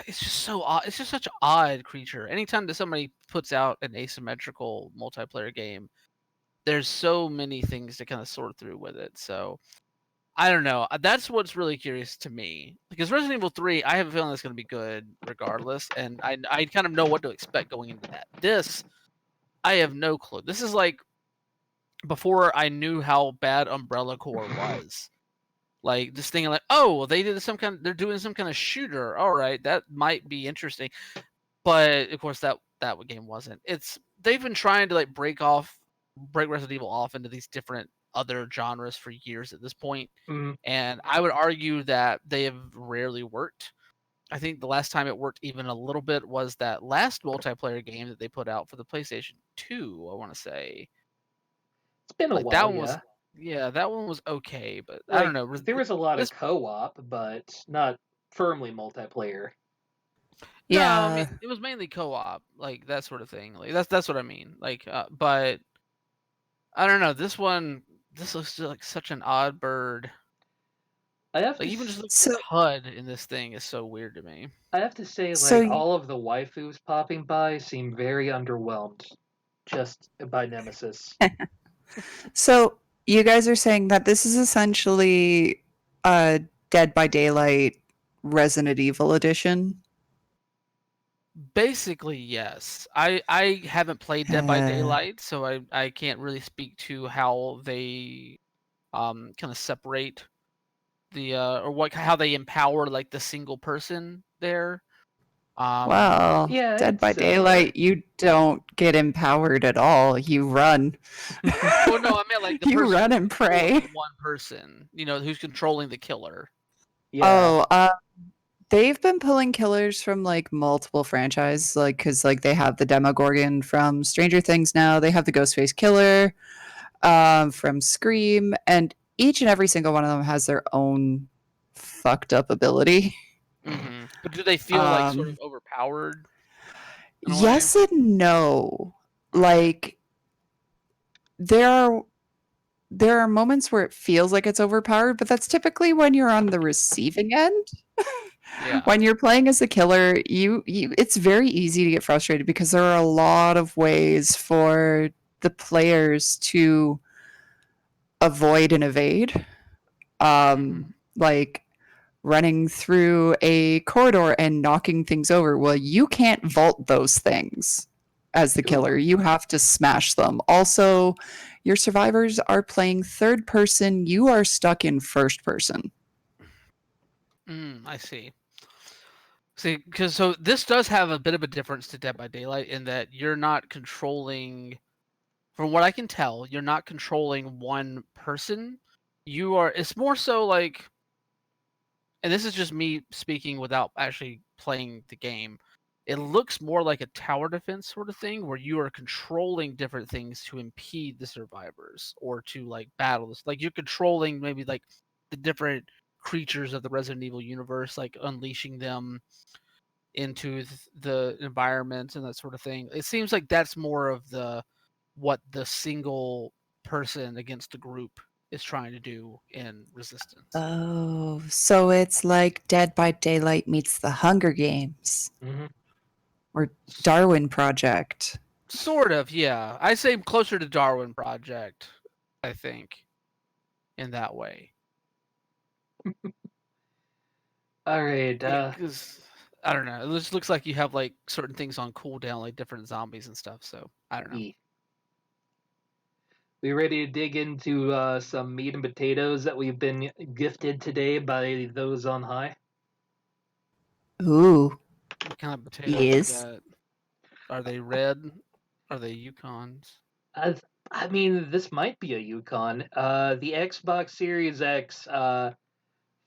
it's just so odd. It's just such an odd creature. Anytime that somebody puts out an asymmetrical multiplayer game, there's so many things to kind of sort through with it. So I don't know. That's what's really curious to me, because Resident Evil 3, I have a feeling it's going to be good regardless, and I kind of know what to expect going into that. This, I have no clue. This is like before I knew how bad Umbrella Corps was. Like just thinking oh, they're doing some kind of shooter. All right, that might be interesting. But of course that game wasn't. They've been trying to break Resident Evil off into these different other genres for years at this point. Mhm. And I would argue that they have rarely worked. I think the last time it worked even a little bit was that last multiplayer game that they put out for the PlayStation 2, I want to say. It's been a That while, one was, yeah. yeah, that one was okay, but I don't know. There was a lot of This co-op, but not firmly multiplayer. No, I Yeah. mean it was mainly co-op, like that sort of thing. Like that's what I mean. Like, but I don't know. This looks like such an odd bird. I have Like to even just s- looking at So the HUD in this thing is so weird to me. I have to say, so like, y- all of the waifus popping by seem very underwhelmed just by Nemesis. so you guys are saying that this is essentially a Dead by Daylight Resident Evil edition? Basically, yes. I haven't played Dead by Uh, Daylight, so I can't really speak to how they kind of separate the or what how they empower like the single person there. well, Yeah, Dead it's by similar. Daylight, you don't get empowered at all. You run. Well, no, I meant like the You person run who's and controlling pray. the one person, who's controlling the killer. Yeah. Oh, they've been pulling killers from like multiple franchises, like because like they have the Demogorgon from Stranger Things now. They have the Ghostface Killer from Scream, and each and every single one of them has their own fucked up ability. But do they feel like sort of Um, overpowered in a way? yes and no. Okay. Like there are there are moments where it feels like it's overpowered, but that's typically when you're on the receiving end. Yeah. When you're playing as a killer, you it's very easy to get frustrated because there are a lot of ways for the players to avoid and evade. Mhm. Like running through a corridor and knocking things over. Well, you can't vault those things as the Ooh. killer. You have to smash them. Also, your survivors are playing third person. You are stuck in first person. I see. See, because so this does have a bit of a difference to Dead by Daylight in that you're not controlling, from what I can tell, you're not controlling one person. It's more so like, and this is just me speaking without actually playing the game. It looks more like a tower defense sort of thing where you are controlling different things to impede the survivors or to like battle this. Like you're controlling maybe like the different creatures of the Resident Evil universe, like unleashing them into the environment and that sort of thing. It seems like that's more of what the single person against a group is trying to do in Resistance. Oh, so it's like Dead by Daylight meets the Hunger Games Hmm. or Darwin Project. Sort of, yeah. I say closer to Darwin Project, I think, in that way. All right. Because I don't know, it just looks like you have like certain things on cooldown, like different zombies and stuff. So I don't know. E. We ready to dig into some meat and potatoes that we've been gifted today by those on high? Ooh, What kind of potatoes we yes. got? Are they red? Are they Yukons? I, I mean, this might be a Yukon. The Xbox Series X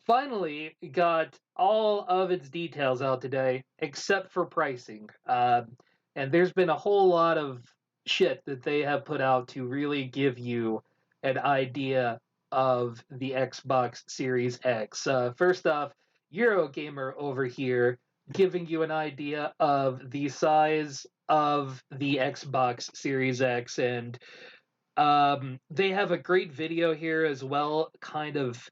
finally got all of its details out today, except for pricing. And there's been a whole lot of shit that they have put out to really give you an idea of the Xbox Series X. First off, Eurogamer over here giving you an idea of the size of the Xbox Series X, and they have a great video here as well, kind of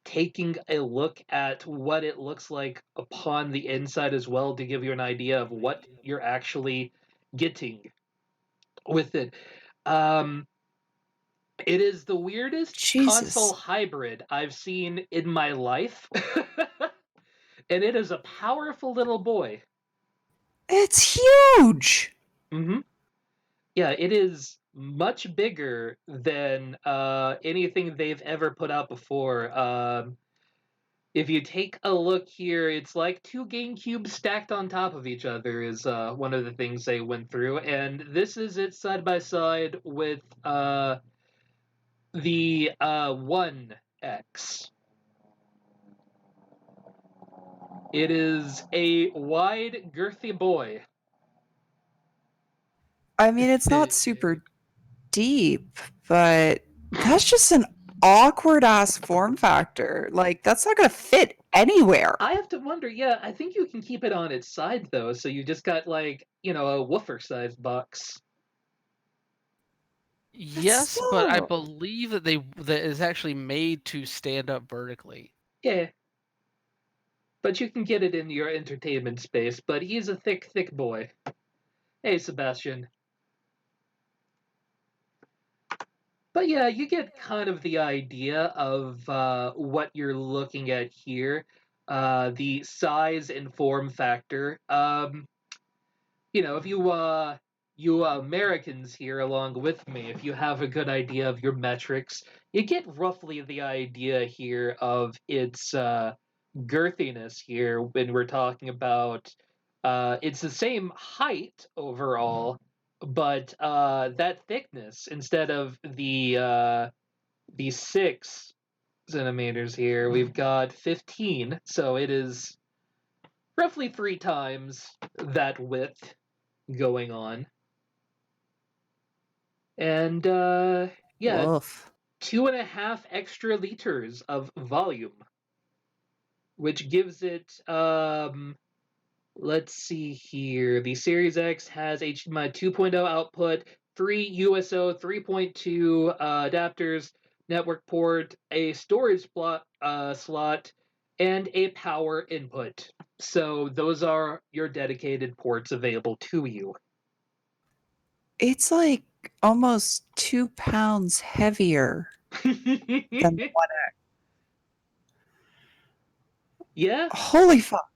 taking a look at what it looks like upon the inside as well to give you an idea of what you're actually getting with it. Um, it is the weirdest console Jesus. hybrid I've seen in my life, and it is a powerful little boy. It's huge. Hmm. Yeah, it is much bigger than anything they've ever put out before. If you take a look here, it's like two GameCubes stacked on top of each other is one of the things they went through, and this is it side by side with the One X. It is a wide, girthy boy. I mean, it's not super deep, but that's just an awkward ass form factor. Like, that's not going to fit anywhere. I have to wonder, yeah, I think you can keep it on its side, though, so you just got, like, a woofer-sized box. Yes, but I still- believe that it's actually made to stand up vertically. Yeah. But you can get it in your entertainment space, but he's a thick, thick boy. Hey, Sebastian. But yeah, you get kind of the idea of what you're looking at here. The size and form factor. If you Americans here along with me, if you have a good idea of your metrics, you get roughly the idea here of its girthiness here when we're talking about it's the same height overall, but that thickness instead of the 6 centimeters here, we've got 15, so it is roughly 3 times that width going on. And yeah, Woof. 2.5 extra liters of volume, which gives it let's see here. The Series X has HDMI 2.0 output, 3 USO 3.2 adapters, network port, a storage slot, and a power input. So those are your dedicated ports available to you. It's like almost 2 pounds heavier than the One X. Yeah. Holy fuck.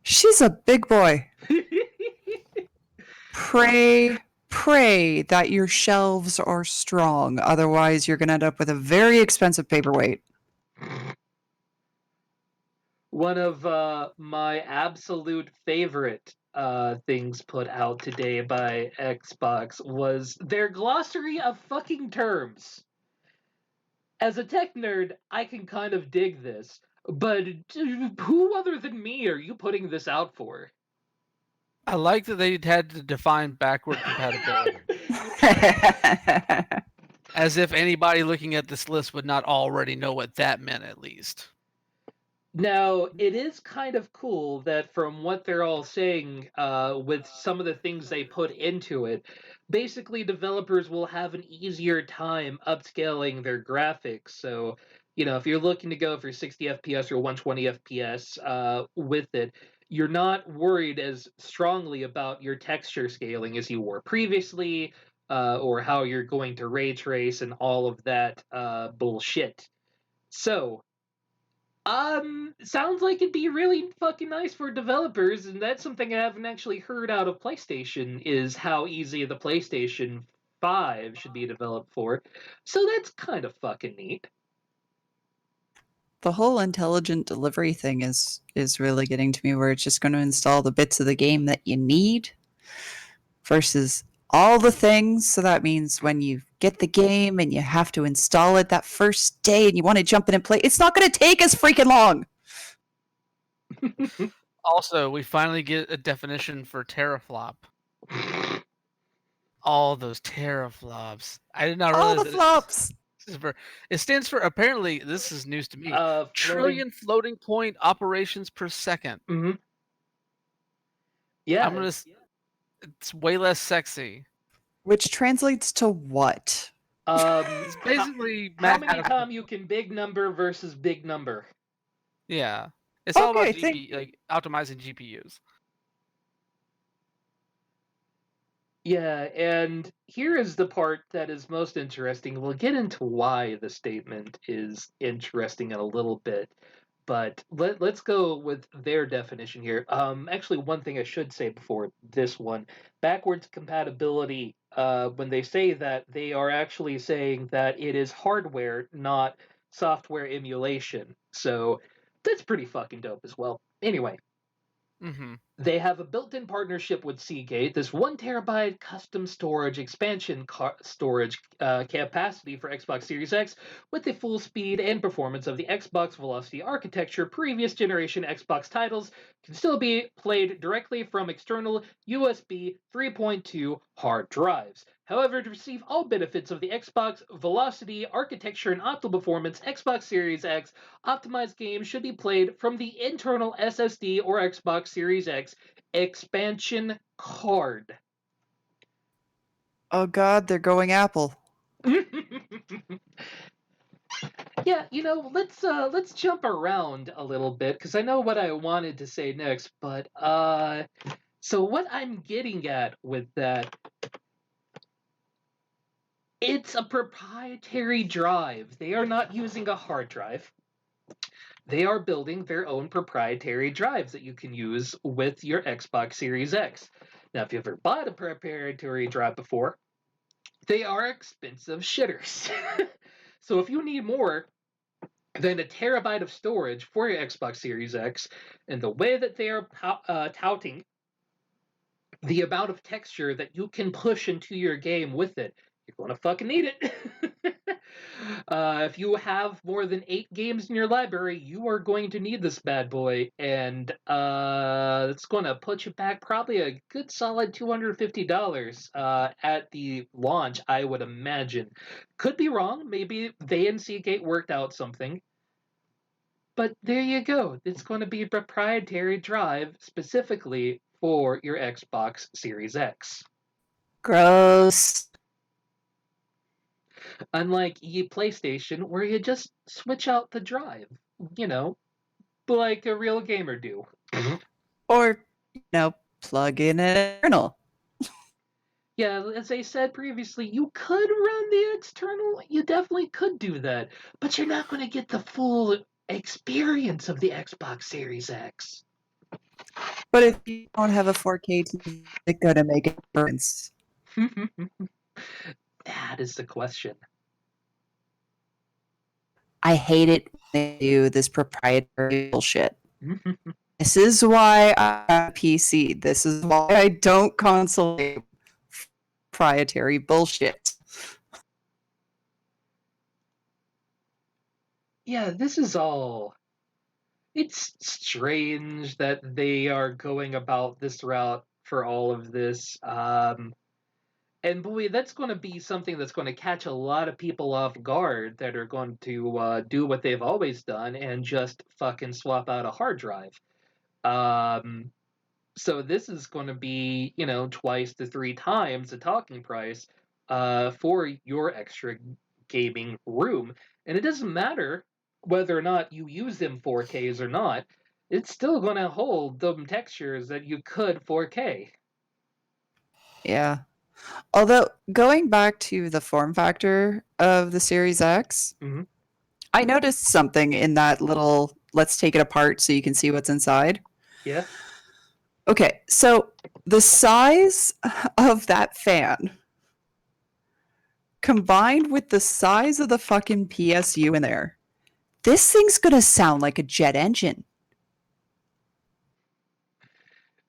She's a big boy. Pray that your shelves are strong. Otherwise, you're going to end up with a very expensive paperweight. One of my absolute favorite things put out today by Xbox was their glossary of fucking terms. As a tech nerd, I can kind of dig this, but who other than me are you putting this out for? I like that they had to define backward compatibility. As if anybody looking at this list would not already know what that meant, at least. Now, it is kind of cool that from what they're all saying, with some of the things they put into it, basically developers will have an easier time upscaling their graphics. So, if you're looking to go for 60 FPS or 120 FPS with it, you're not worried as strongly about your texture scaling as you were previously, or how you're going to ray trace and all of that bullshit. So, sounds like it'd be really fucking nice for developers, and that's something I haven't actually heard out of PlayStation, is how easy the PlayStation 5 should be developed for. So that's kind of fucking neat. The whole intelligent delivery thing is really getting to me, where it's just going to install the bits of the game that you need versus all the things. So that means when you get the game and you have to install it that first day and you want to jump in and play, it's not going to take as freaking long. Also, we finally get a definition for teraflop. All those teraflops. I did not All realize the that flops. it stands for, apparently, this is news to me, trillion floating point operations per second. Mm-hmm. Yeah. It's way less sexy. Which translates to what? It's basically how many times you can big number versus big number. Yeah. It's all about Okay, like optimizing GPUs. Yeah, and here is the part that is most interesting. We'll get into why the statement is interesting in a little bit, but let's go with their definition here. Actually, one thing I should say before this one, backwards compatibility, when they say that, they are actually saying that it is hardware, not software emulation. So that's pretty fucking dope as well. Anyway. Mm-hmm. They have a built-in partnership with Seagate. This 1 terabyte custom storage expansion storage capacity for Xbox Series X with the full speed and performance of the Xbox Velocity architecture. Previous generation Xbox titles can still be played directly from external USB 3.2 hard drives. However, to receive all benefits of the Xbox Velocity architecture and optimal performance, Xbox Series X optimized games should be played from the internal SSD or Xbox Series X expansion card. Oh God, they're going Apple. Yeah, let's jump around a little bit because I know what I wanted to say next, but so what I'm getting at with that, it's a proprietary drive. They are not using a hard drive. They are building their own proprietary drives that you can use with your Xbox Series X. Now, if you've ever bought a proprietary drive before, they are expensive shitters. So if you need more than 1 terabyte of storage for your Xbox Series X, and the way that they are touting the amount of texture that you can push into your game with it, you're going to fucking need it. If you have more than 8 games in your library, you are going to need this bad boy, and it's going to put you back probably a good solid $250 at the launch, I would imagine. Could be wrong. Maybe they and Seagate worked out something. But there you go. It's going to be a proprietary drive specifically for your Xbox Series X. Gross. Unlike PlayStation, where you just switch out the drive, like a real gamer do. Or, plug in an external. Yeah, as I said previously, you could run the external. You definitely could do that. But you're not going to get the full experience of the Xbox Series X. But if you don't have a 4K TV, it's going to make a difference. That is the question. I hate it when they do this proprietary bullshit. This is why I have a PC. This is why I don't console proprietary bullshit. Yeah, this is all. It's strange that they are going about this route for all of this. And boy, that's going to be something that's going to catch a lot of people off guard that are going to do what they've always done and just fucking swap out a hard drive. So this is going to be, twice to 3 times the talking price for your extra gaming room. And it doesn't matter whether or not you use them 4Ks or not. It's still going to hold them textures that you could 4K. Yeah. Although, going back to the form factor of the Series X, I noticed something in that little, let's take it apart so you can see what's inside. Yeah. Okay, so the size of that fan combined with the size of the fucking PSU in there, this thing's gonna sound like a jet engine.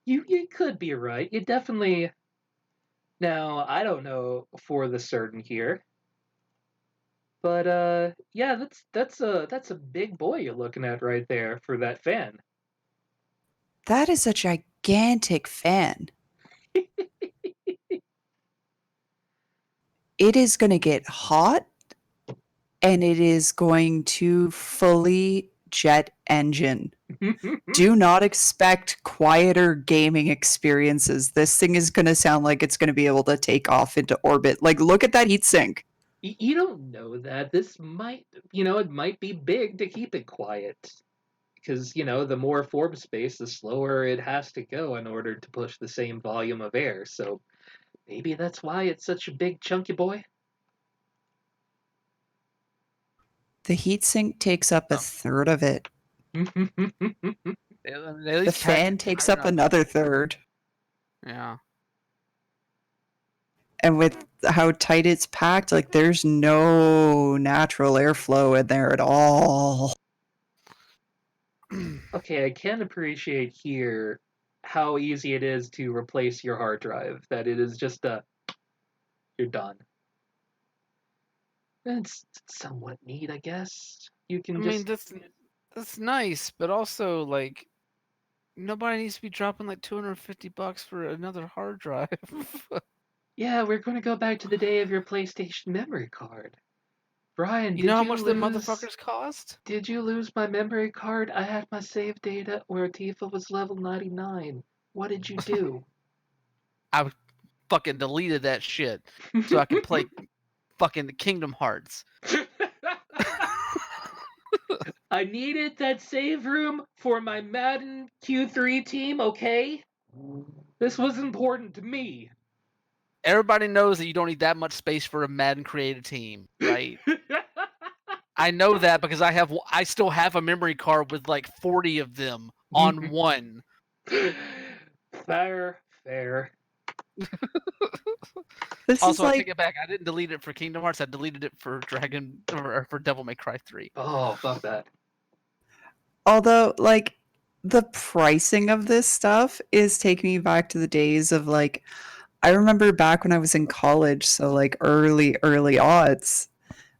You could be right. You definitely. Now, I don't know for the certain here, but yeah, that's a big boy you're looking at right there for that fan. That is a gigantic fan. It is going to get hot, and it is going to fully jet engine. Do not expect quieter gaming experiences. This thing is going to sound like it's going to be able to take off into orbit. Like, look at that heatsink. You don't know that. This might, it might be big to keep it quiet. Because, the more form space, the slower it has to go in order to push the same volume of air. So maybe that's why it's such a big, chunky boy. The heatsink takes up a third of it. The fan takes up another third. Yeah. And with how tight it's packed, like, there's no natural airflow in there at all. Okay, I can appreciate here how easy it is to replace your hard drive. That it is just you're done. It's somewhat neat, I guess. You I can mean, just that's nice, but also like nobody needs to be dropping like $250 for another hard drive. yeah, we're going to go back to the day of your PlayStation memory card. Brian, You know how much them motherfuckers cost? Did you lose my memory card? I had my save data where Tifa was level 99. What did you do? I fucking deleted that shit so I could play fucking Kingdom Hearts. I needed that save room for my Madden Q3 team, okay? This was important to me. Everybody knows that you don't need that much space for a Madden created team, right? I know that because I still have a memory card with like 40 of them on one. Fair. This Also, is I like, take it back. I didn't delete it for Kingdom Hearts. I deleted it for for Devil May Cry 3. Oh, fuck that. although, like, the pricing of this stuff is taking me back to the days of, like, I remember back when I was in college, so, like, early aughts,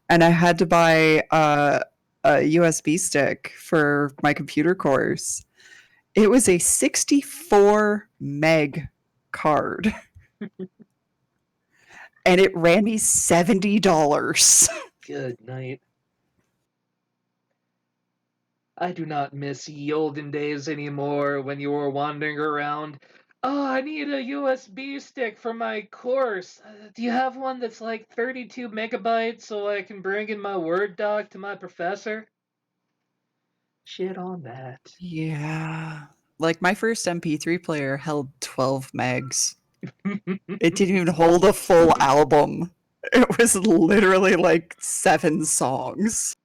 and I had to buy a USB stick for my computer course. It was a 64 meg card. And it ran me $70. Good night. I do not miss ye olden days anymore when you were wandering around. Oh, I need a USB stick for my course. Do you have one that's like 32 megabytes so I can bring in my Word doc to my professor? Shit on that. Yeah. Like my first MP3 player held 12 megs. It didn't even hold a full album. It was literally like 7 songs.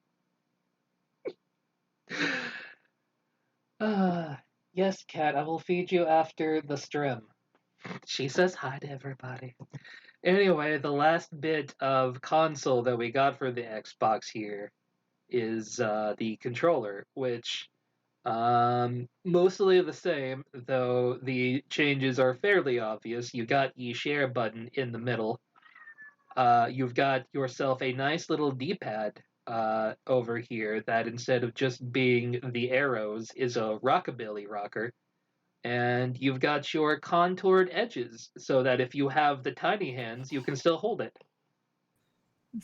Yes, Kat, I will feed you after the stream. She says hi to everybody. Anyway, the last bit of console that we got for the Xbox here is the controller, which mostly the same, though the changes are fairly obvious. You got the share button in the middle. You've got yourself a nice little D-pad over here that instead of just being the arrows is a rockabilly rocker. And you've got your contoured edges so that if you have the tiny hands, you can still hold it.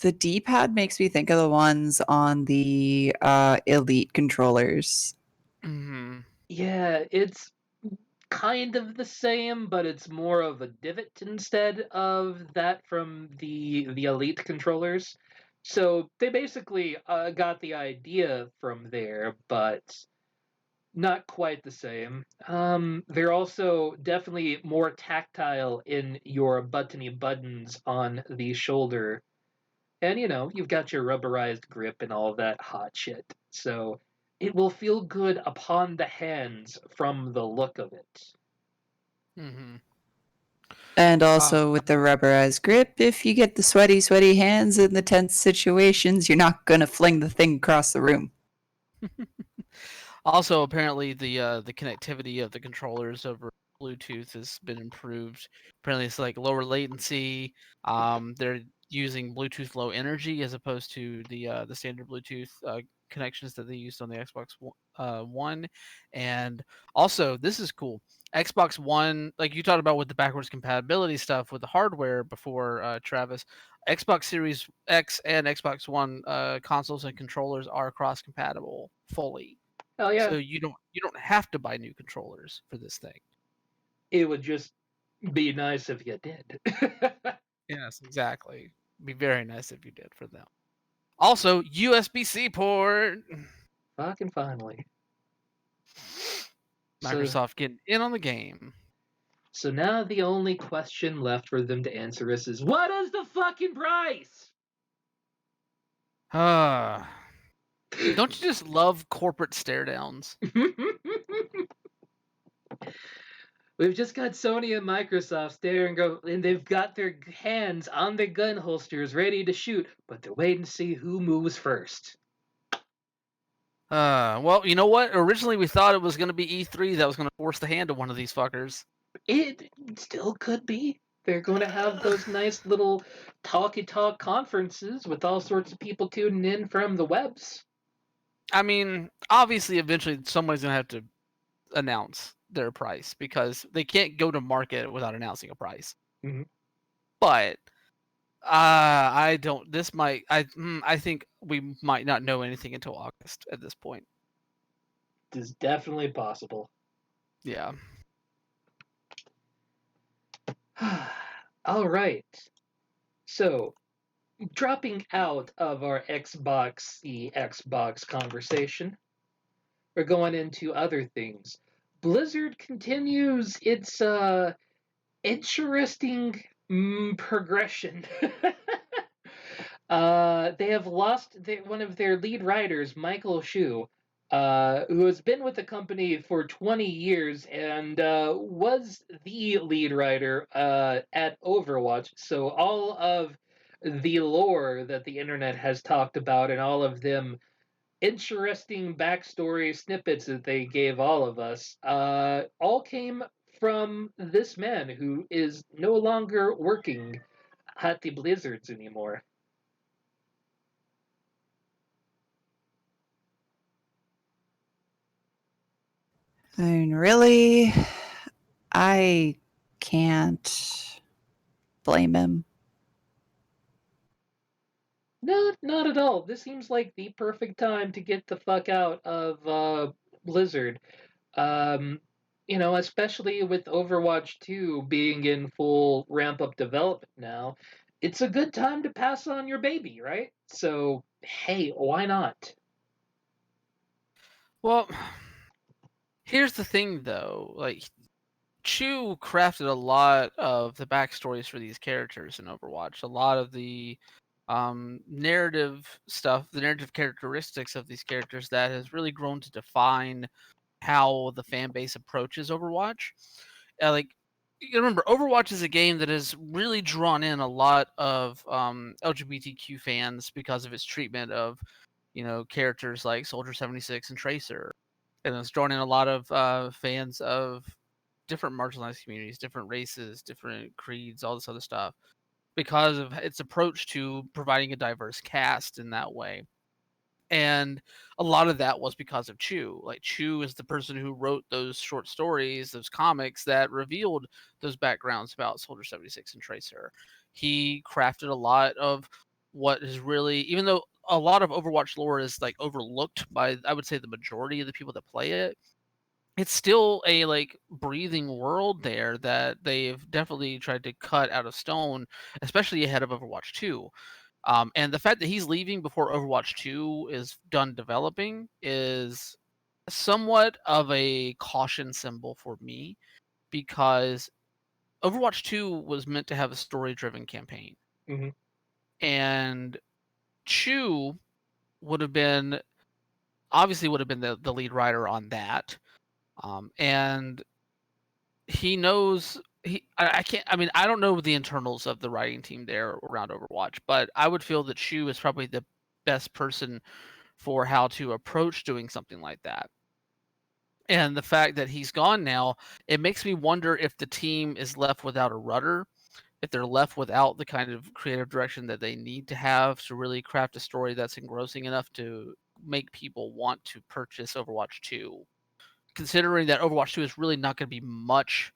The D-pad makes me think of the ones on the Elite controllers. Mm-hmm. Yeah, it's kind of the same, but it's more of a divot instead of that from the Elite controllers. So they basically got the idea from there, but not quite the same. They're also definitely more tactile in your buttony buttons on the shoulder. And you've got your rubberized grip and all of that hot shit. So it will feel good upon the hands from the look of it. Mm-hmm. And also with the rubberized grip, if you get the sweaty hands in the tense situations, you're not going to fling the thing across the room. Also, apparently the connectivity of the controllers over Bluetooth has been improved. Apparently, it's like lower latency. They're using Bluetooth Low Energy as opposed to the standard Bluetooth connections that they used on the Xbox One. And also, this is cool. Xbox One, like you talked about with the backwards compatibility stuff with the hardware before, Travis. Xbox Series X and Xbox One consoles and controllers are cross compatible fully. Hell yeah. So you don't have to buy new controllers for this thing. It would just be nice if you did. Yes, exactly. Be very nice if you did for them. Also, USB-C port. Fucking finally. Microsoft getting in on the game. So now the only question left for them to answer us is, what is the fucking price? Don't you just love corporate stare downs? We've just got Sony and Microsoft staring, and they've got their hands on their gun holsters ready to shoot, but they're waiting to see who moves first. Well, you know what? Originally, we thought it was going to be E3 that was going to force the hand of one of these fuckers. It still could be. They're going to have those nice little talky talk conferences with all sorts of people tuning in from the webs. I mean, obviously, eventually somebody's going to have to announce their price because they can't go to market without announcing a price. Mhm. But I don't. This might. I think we might not know anything until August at this point. It is definitely possible. Yeah. All right. So, dropping out of our Xbox conversation, we're going into other things. Blizzard continues its interesting progression. They have lost one of their lead writers, Michael Shu, who has been with the company for 20 years and was the lead writer at Overwatch. So all of the lore that the internet has talked about and all of them interesting backstory snippets that they gave all of us all came from this man who is no longer working at the Blizzards anymore. I mean, really, I can't blame him. No, not at all. This seems like the perfect time to get the fuck out of Blizzard. Um, especially with Overwatch 2 being in full ramp up development now. It's a good time to pass on your baby, right? So, hey, why not? Well, here's the thing, though. Like, Chu crafted a lot of the backstories for these characters in Overwatch. A lot of the narrative stuff, the narrative characteristics of these characters that has really grown to define how the fan base approaches Overwatch. Like, you remember, Overwatch is a game that has really drawn in a lot of LGBTQ fans because of its treatment of, characters like Soldier 76 and Tracer. And it's drawn in a lot of fans of different marginalized communities, different races, different creeds, all this other stuff, because of its approach to providing a diverse cast in that way. And a lot of that was because of Chu. Like, Chu is the person who wrote those short stories, those comics that revealed those backgrounds about Soldier 76 and Tracer. He crafted a lot of what is really, even though a lot of Overwatch lore is like overlooked by, I would say, the majority of the people that play it, it's still a like breathing world there that they've definitely tried to cut out of stone, especially ahead of Overwatch 2. And the fact that he's leaving before Overwatch 2 is done developing is somewhat of a caution symbol for me, because Overwatch 2 was meant to have a story-driven campaign. Mm-hmm. And Chu would have been obviously would have been the lead writer on that. And he knows I can't, I mean, I don't know the internals of the writing team there around Overwatch, but I would feel that Shu is probably the best person for how to approach doing something like that. And the fact that he's gone now, it makes me wonder if the team is left without a rudder, if they're left without the kind of creative direction that they need to have to really craft a story that's engrossing enough to make people want to purchase Overwatch 2. Considering that Overwatch 2 is really not going to be much.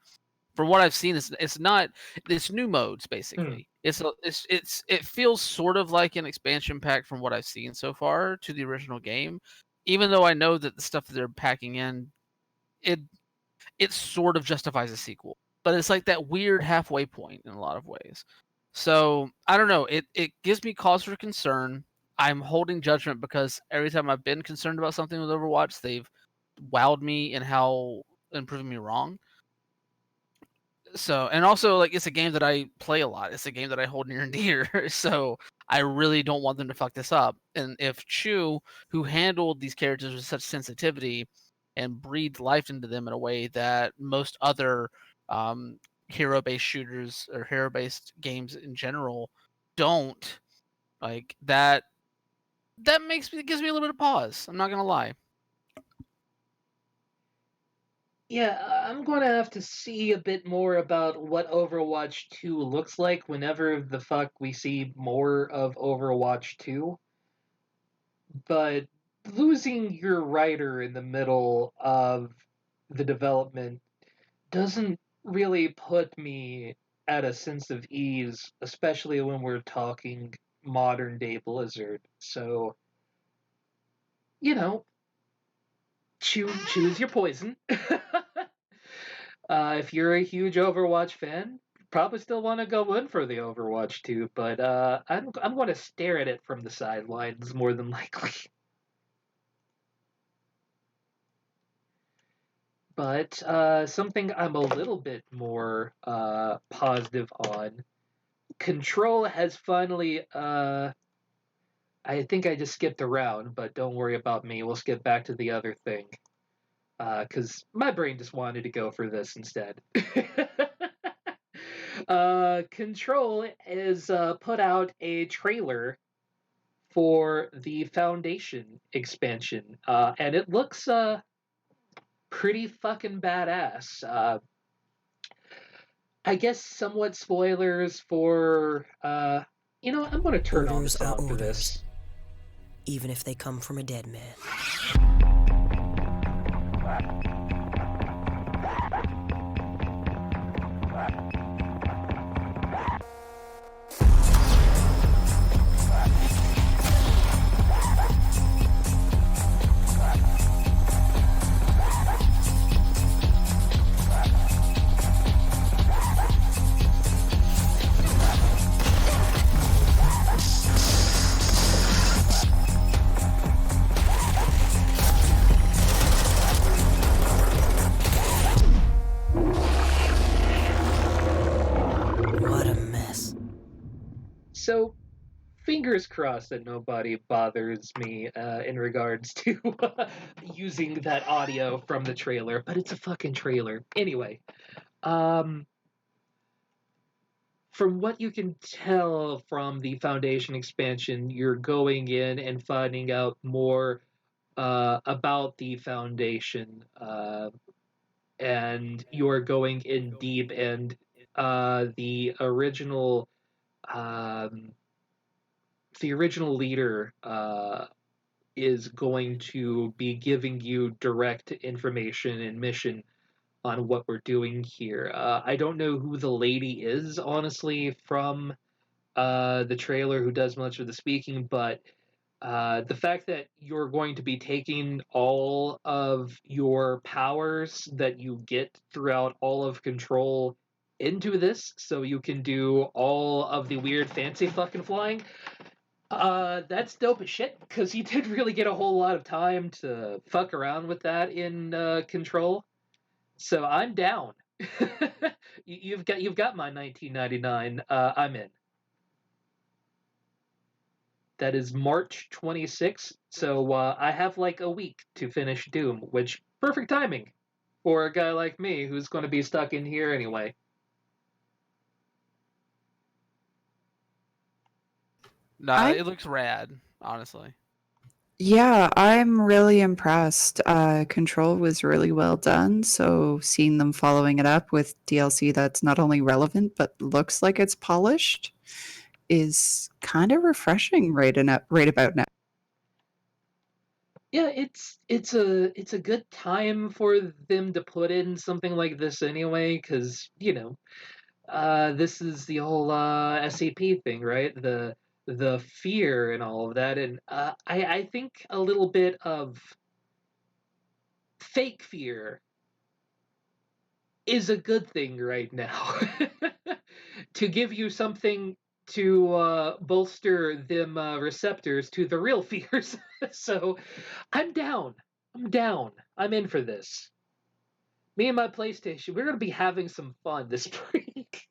From what I've seen, it's not. It's new modes basically. It feels sort of like an expansion pack from what I've seen so far to the original game. Even though I know that the stuff that they're packing in, it it sort of justifies a sequel, but it's like that weird halfway point in a lot of ways. So I don't know. It gives me cause for concern. I'm holding judgment because every time I've been concerned about something with Overwatch, they've wowed me in how and proven me wrong. So, and also, like, it's a game that I play a lot. It's a game that I hold near and dear. So I really don't want them to fuck this up. And if Chu, who handled these characters with such sensitivity and breathed life into them in a way that most other hero-based shooters or hero-based games in general don't, like that gives me a little bit of pause. I'm not gonna lie. Yeah, I'm going to have to see a bit more about what Overwatch 2 looks like whenever the fuck we see more of Overwatch 2. But losing your writer in the middle of the development doesn't really put me at a sense of ease, especially when we're talking modern day Blizzard. So, you know, choose your poison. If you're a huge Overwatch fan, probably still want to go in for the Overwatch 2, but I'm going to stare at it from the sidelines more than likely. But something I'm a little bit more positive on. Control has finally. I think I just skipped around, but don't worry about me. We'll skip back to the other thing. Because my brain just wanted to go for this instead. Control is put out a trailer for the Foundation expansion, and it looks pretty fucking badass. I guess somewhat spoilers for. I'm going to turn on the Orders are sound for orders, this. even if they come from a dead man. What a mess. So, fingers crossed that nobody bothers me in regards to using that audio from the trailer, but it's a fucking trailer. Anyway, um, from what you can tell from the Foundation expansion, you're going in and finding out more about the Foundation, and you're going in deep, and the original. Um, the original leader is going to be giving you direct information and mission on what we're doing here. I don't know who the lady is, honestly, from the trailer who does much of the speaking, but the fact that you're going to be taking all of your powers that you get throughout all of Control into this so you can do all of the weird fancy fucking flying. That's dope as shit because you did really get a whole lot of time to fuck around with that in Control. So I'm down. You've got my 1999. I'm in. That is March 26th. So I have like a week to finish Doom, which perfect timing for a guy like me who's going to be stuck in here anyway. Nah, it looks rad, honestly. Yeah, I'm really impressed. Control was really well done, so seeing them following it up with DLC that's not only relevant but looks like it's polished is kind of refreshing right about now. Yeah, it's a good time for them to put in something like this anyway, because this is the whole SCP thing, right? The fear and all of that, and I think a little bit of fake fear is a good thing right now to give you something to bolster them receptors to the real fears. So I'm down. I'm down. I'm in for this. Me and my PlayStation, we're gonna be having some fun this break.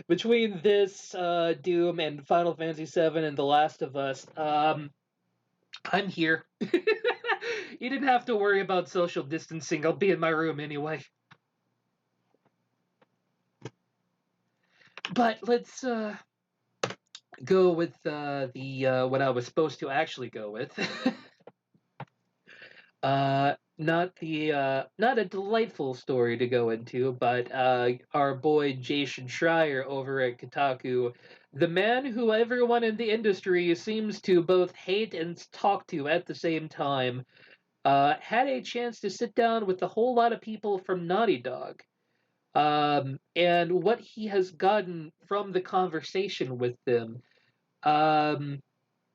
Between this Doom and Final Fantasy VII and The Last of Us, I'm here. You didn't have to worry about social distancing. I'll be in my room anyway. But let's go with the what I was supposed to actually go with. not a delightful story to go into, but our boy Jason Schreier over at Kotaku, the man who everyone in the industry seems to both hate and talk to at the same time, had a chance to sit down with a whole lot of people from Naughty Dog. And what he has gotten from the conversation with them, um,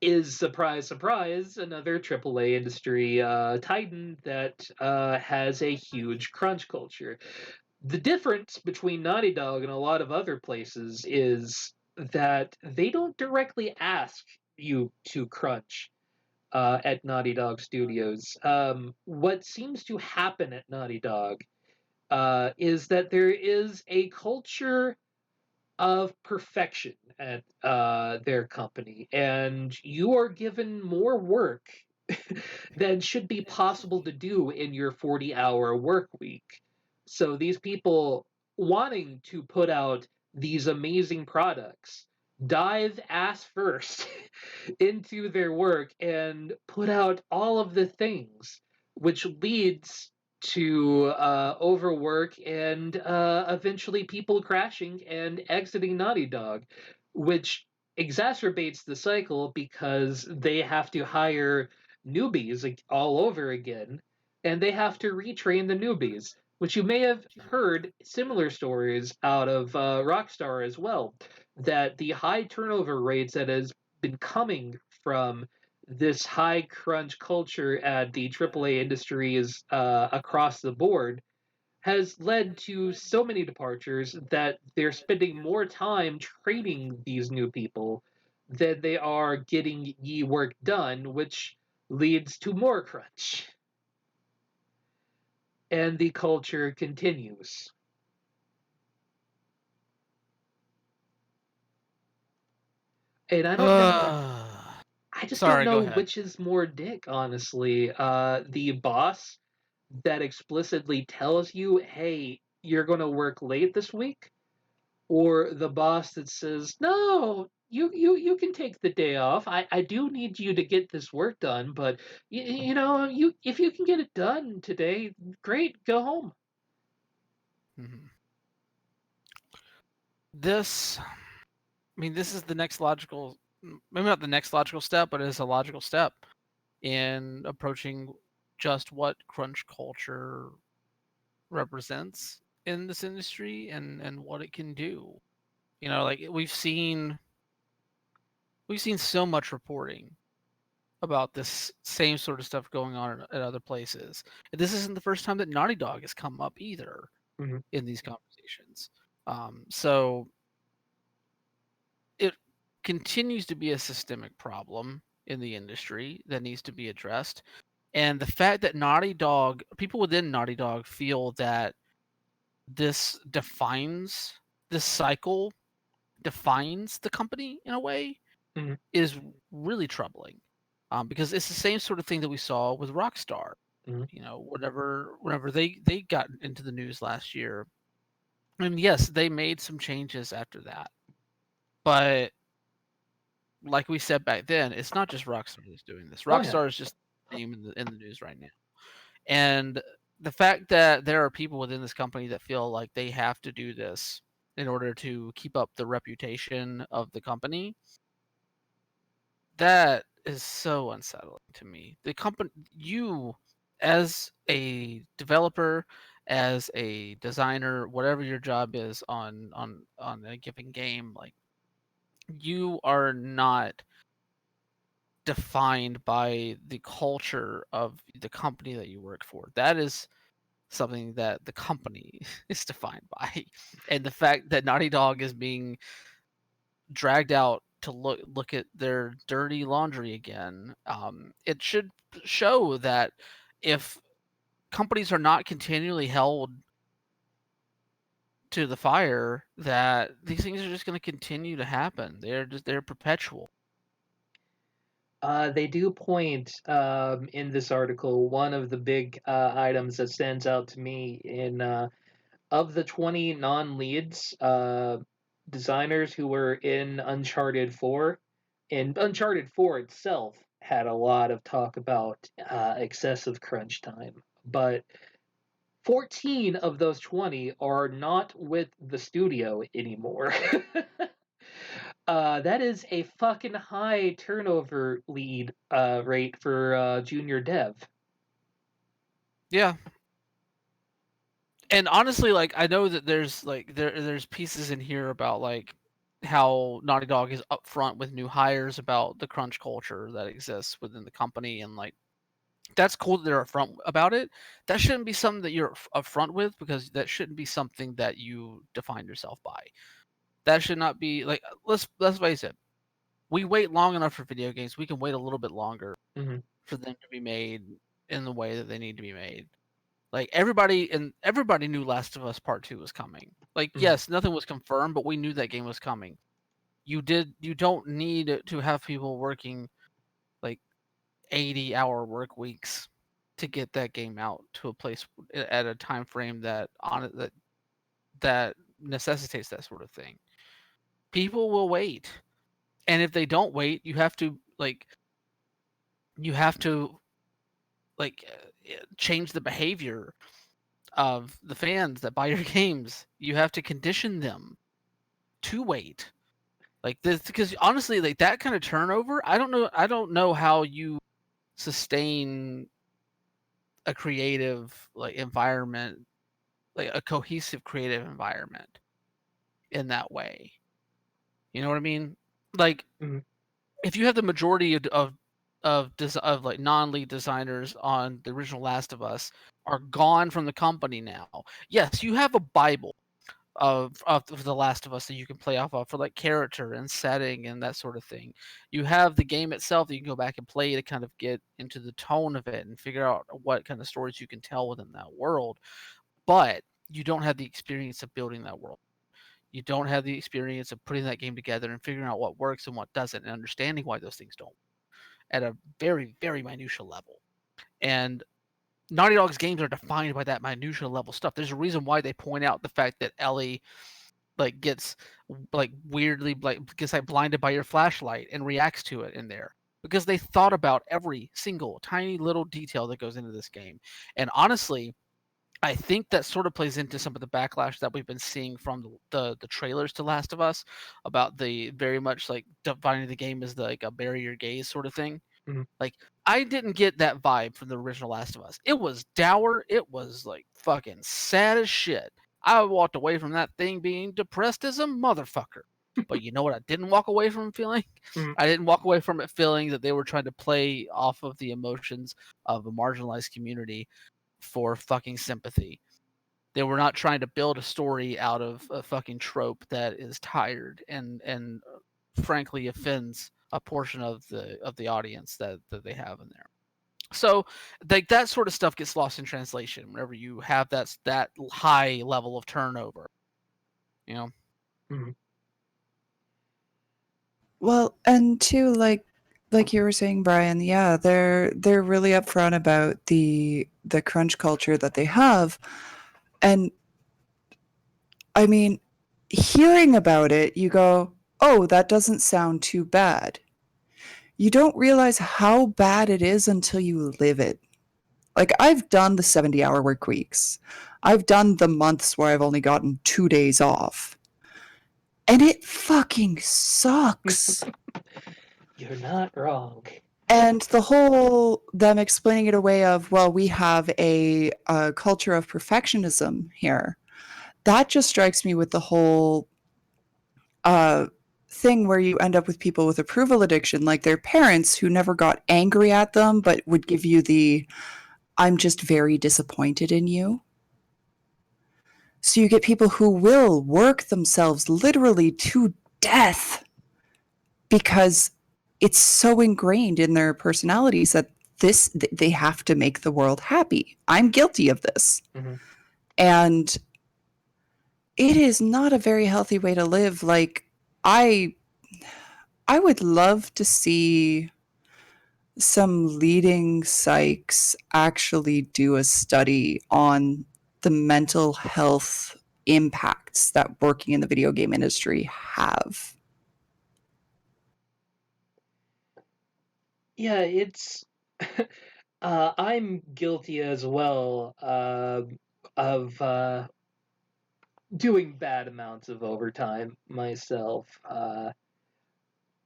is, surprise, surprise, another AAA industry titan that has a huge crunch culture. The difference between Naughty Dog and a lot of other places is that they don't directly ask you to crunch at Naughty Dog Studios. What seems to happen at Naughty Dog is that there is a culture of perfection at their company, and you are given more work than should be possible to do in your 40-hour work week. So these people wanting to put out these amazing products dive ass first into their work and put out all of the things, which leads to overwork and eventually people crashing and exiting Naughty Dog, which exacerbates the cycle because they have to hire newbies all over again, and they have to retrain the newbies. Which you may have heard similar stories out of Rockstar as well, that the high turnover rates that has been coming from this high crunch culture at the AAA industries across the board has led to so many departures that they're spending more time training these new people than they are getting ye work done, which leads to more crunch. And the culture continues. And I don't know. I just don't Sorry, go know ahead. which is more dick, honestly. The boss that explicitly tells you, "Hey, you're going to work late this week," or the boss that says, "No, you can take the day off. I do need you to get this work done, but you if you can get it done today, great, go home." Mhm. This, this is the next logical, maybe not the next logical step, but it is a logical step in approaching just what crunch culture represents in this industry and what it can do. Like we've seen so much reporting about this same sort of stuff going on at other places. And this isn't the first time that Naughty Dog has come up either Mhm. in these conversations. So it continues to be a systemic problem in the industry that needs to be addressed. And the fact that people within Naughty Dog feel that this cycle defines the company in a way Mhm. is really troubling. Because it's the same sort of thing that we saw with Rockstar. Mhm. Whenever they got into the news last year, and yes, they made some changes after that, but like we said back then, it's not just Rockstar that's doing this. Oh yeah. Rockstar is just the name in the news right now, and the fact that there are people within this company that feel like they have to do this in order to keep up the reputation of the company, that is so unsettling to me. The company, you as a developer, as a designer, whatever your job is on a given game, like you are not defined by the culture of the company that you work for. That is something that the company is defined by. And the fact that Naughty Dog is being dragged out to look at their dirty laundry again, it should show that if companies are not continually held to the fire, that these things are just going to continue to happen. They're perpetual. They do point in this article, one of the big items that stands out to me in of the 20 non-leads designers who were in Uncharted 4, and Uncharted 4 itself had a lot of talk about excessive crunch time. but 14 of those 20 are not with the studio anymore. That is a fucking high turnover lead rate for junior dev. Yeah. And honestly, like, I know that there's like there's pieces in here about like how Naughty Dog is upfront with new hires about the crunch culture that exists within the company, and like that's cool that they're upfront about it. That shouldn't be something that you're upfront with, because that shouldn't be something that you define yourself by. That should not be like, let's face it. We wait long enough for video games. We can wait a little bit longer Mm-hmm. for them to be made in the way that they need to be made. Like everybody knew Last of Us Part 2 was coming. Like, yes, nothing was confirmed, but we knew that game was coming. You don't need to have people working like 80-hour work weeks to get that game out to a place at a time frame that necessitates that sort of thing. People will wait. And if they don't wait, you have to change the behavior of the fans that buy your games. You have to condition them to wait. Like this, because honestly, like that kind of turnover, I don't know how you sustain a creative like environment, like a cohesive creative environment in that way. You know what I mean? Like if you have the majority of like non-lead designers on the original Last of Us are gone from the company now. Yes, you have a Bible of The Last of Us that you can play off of for like character and setting and that sort of thing. You have the game itself that you can go back and play to kind of get into the tone of it and figure out what kind of stories you can tell within that world. But you don't have the experience of building that world. You don't have the experience of putting that game together and figuring out what works and what doesn't, and understanding why those things don't at a very, very minutiae level. And Naughty Dog's games are defined by that minutiae level stuff. There's a reason why they point out the fact that Ellie like gets like weirdly gets like blinded by your flashlight and reacts to it in there, because they thought about every single tiny little detail that goes into this game. And honestly, I think that sort of plays into some of the backlash that we've been seeing from the trailers to Last of Us about the very much like defining the game as like a bury your gaze sort of thing. Like, I didn't get that vibe from the original Last of Us. It was dour. It was like fucking sad as shit. I walked away from that thing being depressed as a motherfucker. But you know what I didn't walk away from feeling? I didn't walk away from it feeling that they were trying to play off of the emotions of a marginalized community for fucking sympathy. They were not trying to build a story out of a fucking trope that is tired and frankly offends a portion of the audience that they have in there. So like that sort of stuff gets lost in translation whenever you have that high level of turnover. You know? Mm-hmm. Well, and too, like you were saying, Brian, yeah, they're really upfront about the crunch culture that they have. And I mean, hearing about it, you go, oh, that doesn't sound too bad. You don't realize how bad it is until you live it. Like, I've done the 70-hour work weeks. I've done the months where I've only gotten 2 days off. And it fucking sucks. You're not wrong. And the whole, them explaining it away of, well, we have a culture of perfectionism here. That just strikes me with the whole thing where you end up with people with approval addiction, like their parents who never got angry at them, but would give you the, I'm just very disappointed in you. So you get people who will work themselves literally to death because it's so ingrained in their personalities that they have to make the world happy. I'm guilty of this. Mm-hmm. And it is not a very healthy way to live. Like, I would love to see some leading psychs actually do a study on the mental health impacts that working in the video game industry have. Yeah, it's I'm guilty as well of doing bad amounts of overtime myself,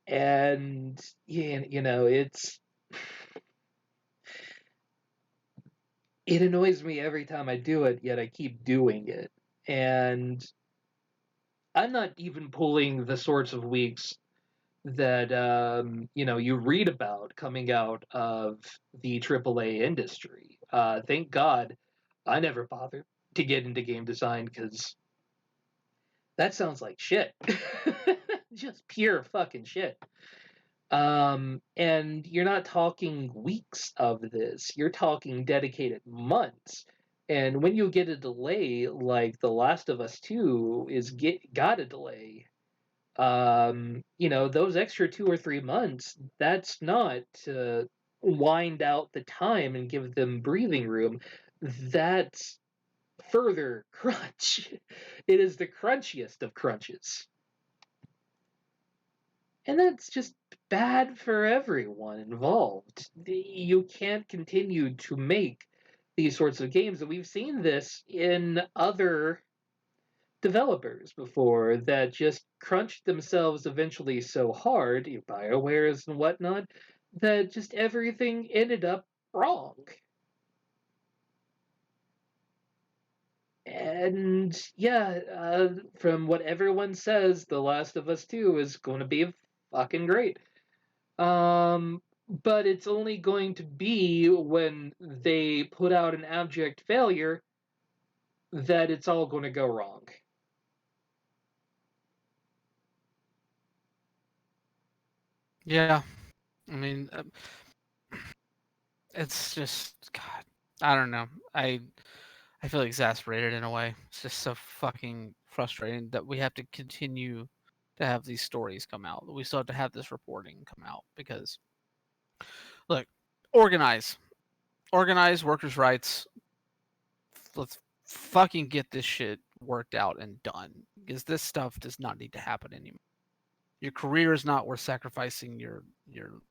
and it annoys me every time I do it, yet I keep doing it, and I'm not even pulling the sorts of weeks that you read about coming out of the AAA industry. Thank God I never bothered to get into game design because that sounds like shit. Just pure fucking shit. And you're not talking weeks of this, you're talking dedicated months. And when you get a delay like The Last of Us 2 got a delay, those extra 2 or 3 months, that's not to wind out the time and give them breathing room. That's further crunch. It is the crunchiest of crunches. And that's just bad for everyone involved. You can't continue to make these sorts of games. And we've seen this in other developers before that just crunched themselves eventually so hard, BioWare's and whatnot, that just everything ended up wrong. And yeah, from what everyone says, The Last of Us 2 is going to be fucking great. But it's only going to be when they put out an abject failure that it's all going to go wrong. Yeah, I mean, it's just God. I don't know. I feel exasperated in a way. It's just so fucking frustrating that we have to continue to have these stories come out. We still have to have this reporting come out because, look, organize workers' rights. Let's fucking get this shit worked out and done because this stuff does not need to happen anymore. Your career is not worth sacrificing your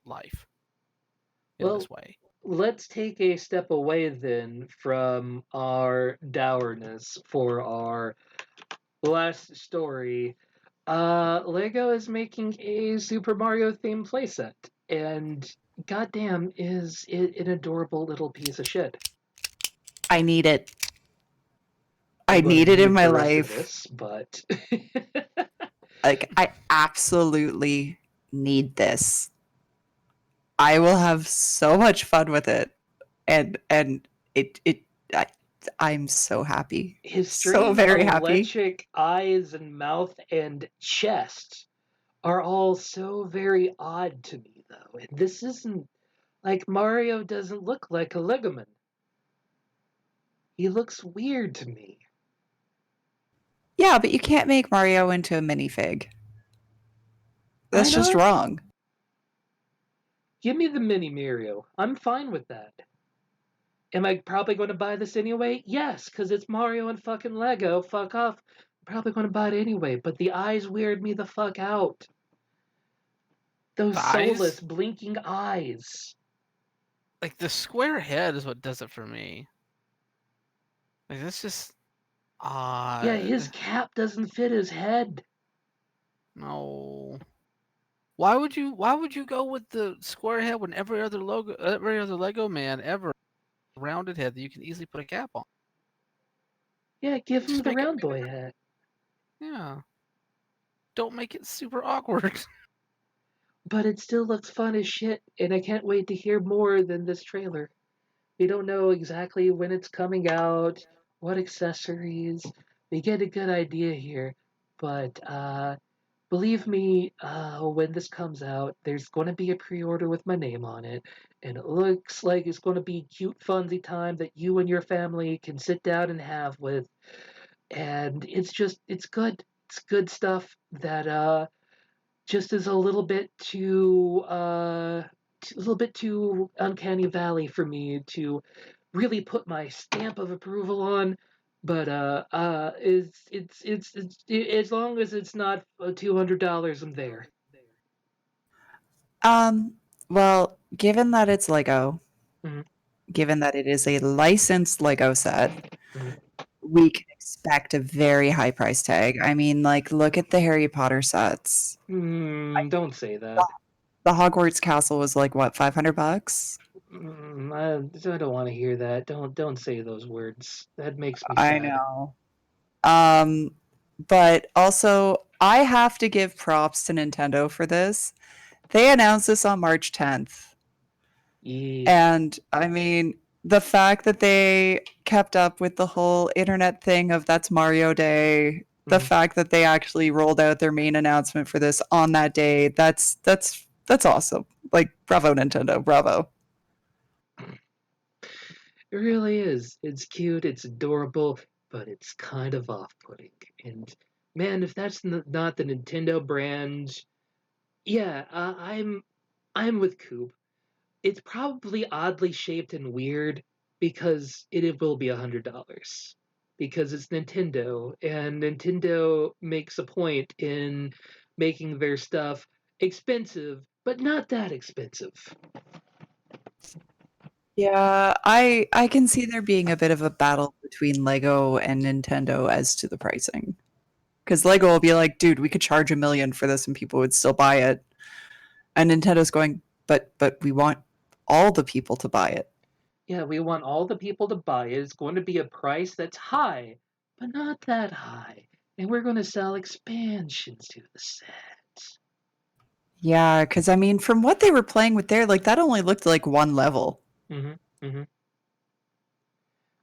life in this way. Let's take a step away then from our dourness for our last story. Lego is making a Super Mario themed playset, and goddamn, is it an adorable little piece of shit. I need it. I'm I gonna need it in mute my the rest of life. this, but Like, I absolutely need this. I will have so much fun with it, and I'm so happy. his So strange very happy. electric eyes and mouth and chest are all so very odd to me, though. And this isn't like Mario doesn't look like a Legoman. He looks weird to me. Yeah, but you can't make Mario into a minifig. That's just not? wrong. Give me the mini Mario. I'm fine with that. Am I probably going to buy this anyway? Yes, because it's Mario and fucking Lego. Fuck off. I'm probably going to buy it anyway, but the eyes weird me the fuck out. Those The eyes? soulless, blinking eyes. Like the square head is what does it for me. Like that's just odd. Yeah, his cap doesn't fit his head. No. Why would you go with the square head when every other Lego man ever rounded head that you can easily put a cap on? Yeah, give him Just the make it- round boy hat. Yeah. Don't make it super awkward. But it still looks fun as shit, and I can't wait to hear more than this trailer. We don't know exactly when it's coming out, what accessories. We get a good idea here, but believe me, when this comes out, there's going to be a pre-order with my name on it, and it looks like it's going to be cute, funsy time that you and your family can sit down and have with. And it's good. It's good stuff that just is a little bit too uncanny valley for me to really put my stamp of approval on. But it's as long as it's not $200, I'm there. Well, given that it's Lego, Mhm. given that it is a licensed Lego set, Mhm. we can expect a very high price tag. I mean, like, look at the Harry Potter sets. Don't say that. The Hogwarts castle was like what, $500? I don't want to hear that. Don't say those words. That makes me I sad. know. But also I have to give props to Nintendo for this. They announced this on March 10th. Yeah. And I mean, the fact that they kept up with the whole internet thing of that's Mario Day, the Mhm. fact that they actually rolled out their main announcement for this on that day, that's awesome. Like, bravo Nintendo, bravo. It really is. It's cute, it's adorable, but it's kind of off-putting. And man, if that's not the Nintendo brand, yeah, I'm with Coop. It's probably oddly shaped and weird because it will be $100 because it's Nintendo, and Nintendo makes a point in making their stuff expensive, but not that expensive. Yeah, I can see there being a bit of a battle between Lego and Nintendo as to the pricing. Because Lego will be like, dude, we could charge $1 million for this and people would still buy it. And Nintendo's going, but we want all the people to buy it. Yeah, we want all the people to buy it. It's going to be a price that's high, but not that high. And we're going to sell expansions to the set. Yeah, because I mean, from what they were playing with there, like that only looked like one level. Mm-hmm. Mm-hmm.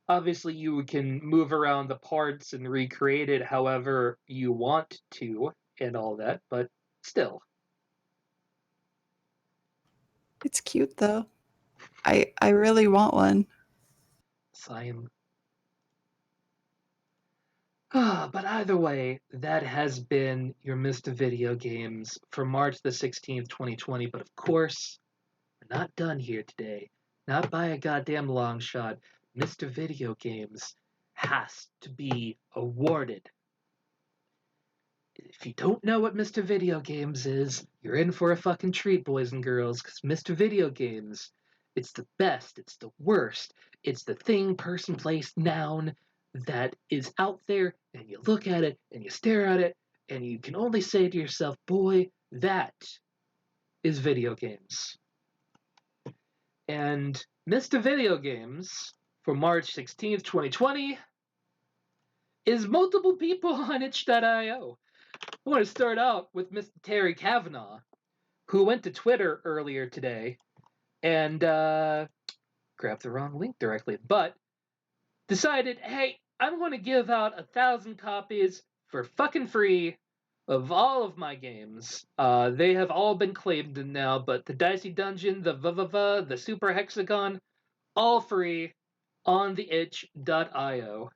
Obviously, you can move around the parts and recreate it however you want to and all that, but still. It's cute though. I really want one. Same. But either way, that has been your Mr. Video Games for March the 16th, 2020. But of course, we're not done here today. Not by a goddamn long shot. Mr. Video Games has to be awarded. If you don't know what Mr. Video Games is, you're in for a fucking treat, boys and girls, because Mr. Video Games, it's the best, it's the worst, it's the thing, person, place, noun that is out there, and you look at it, and you stare at it, and you can only say to yourself, boy, that is video games. And Mr. Video Games, for March 16th, 2020, is multiple people on itch.io. I want to start out with Mr. Terry Kavanaugh, who went to Twitter earlier today and grabbed the wrong link directly, but decided, hey, I'm going to give out 1,000 copies for fucking free of all of my games. They have all been claimed now, but the Dicey Dungeon, the VVV, the Super Hexagon, all free on the itch.io.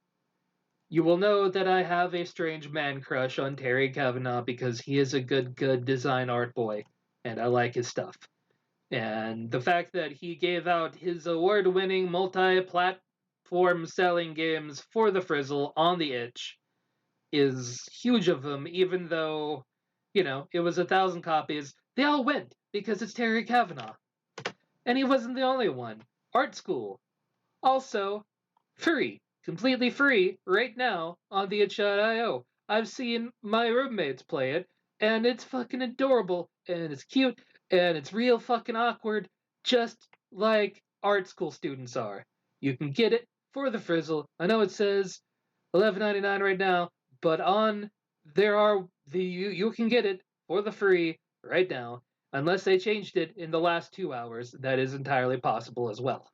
You will know that I have a strange man crush on Terry Kavanaugh because he is a good design art boy, and I like his stuff. And the fact that he gave out his award-winning multi-platform selling games for the Frizzle on the itch is huge of him, even though, it was 1,000 copies. They all went because it's Terry Kavanaugh. And he wasn't the only one. Art School, also free, completely free right now on the itch.io. I've seen my roommates play it, and it's fucking adorable, and it's cute, and it's real fucking awkward, just like art school students are. You can get it for the Frizzle. I know it says $11.99 right now, but you can get it for the free right now, unless they changed it in the last 2 hours. That is entirely possible as well.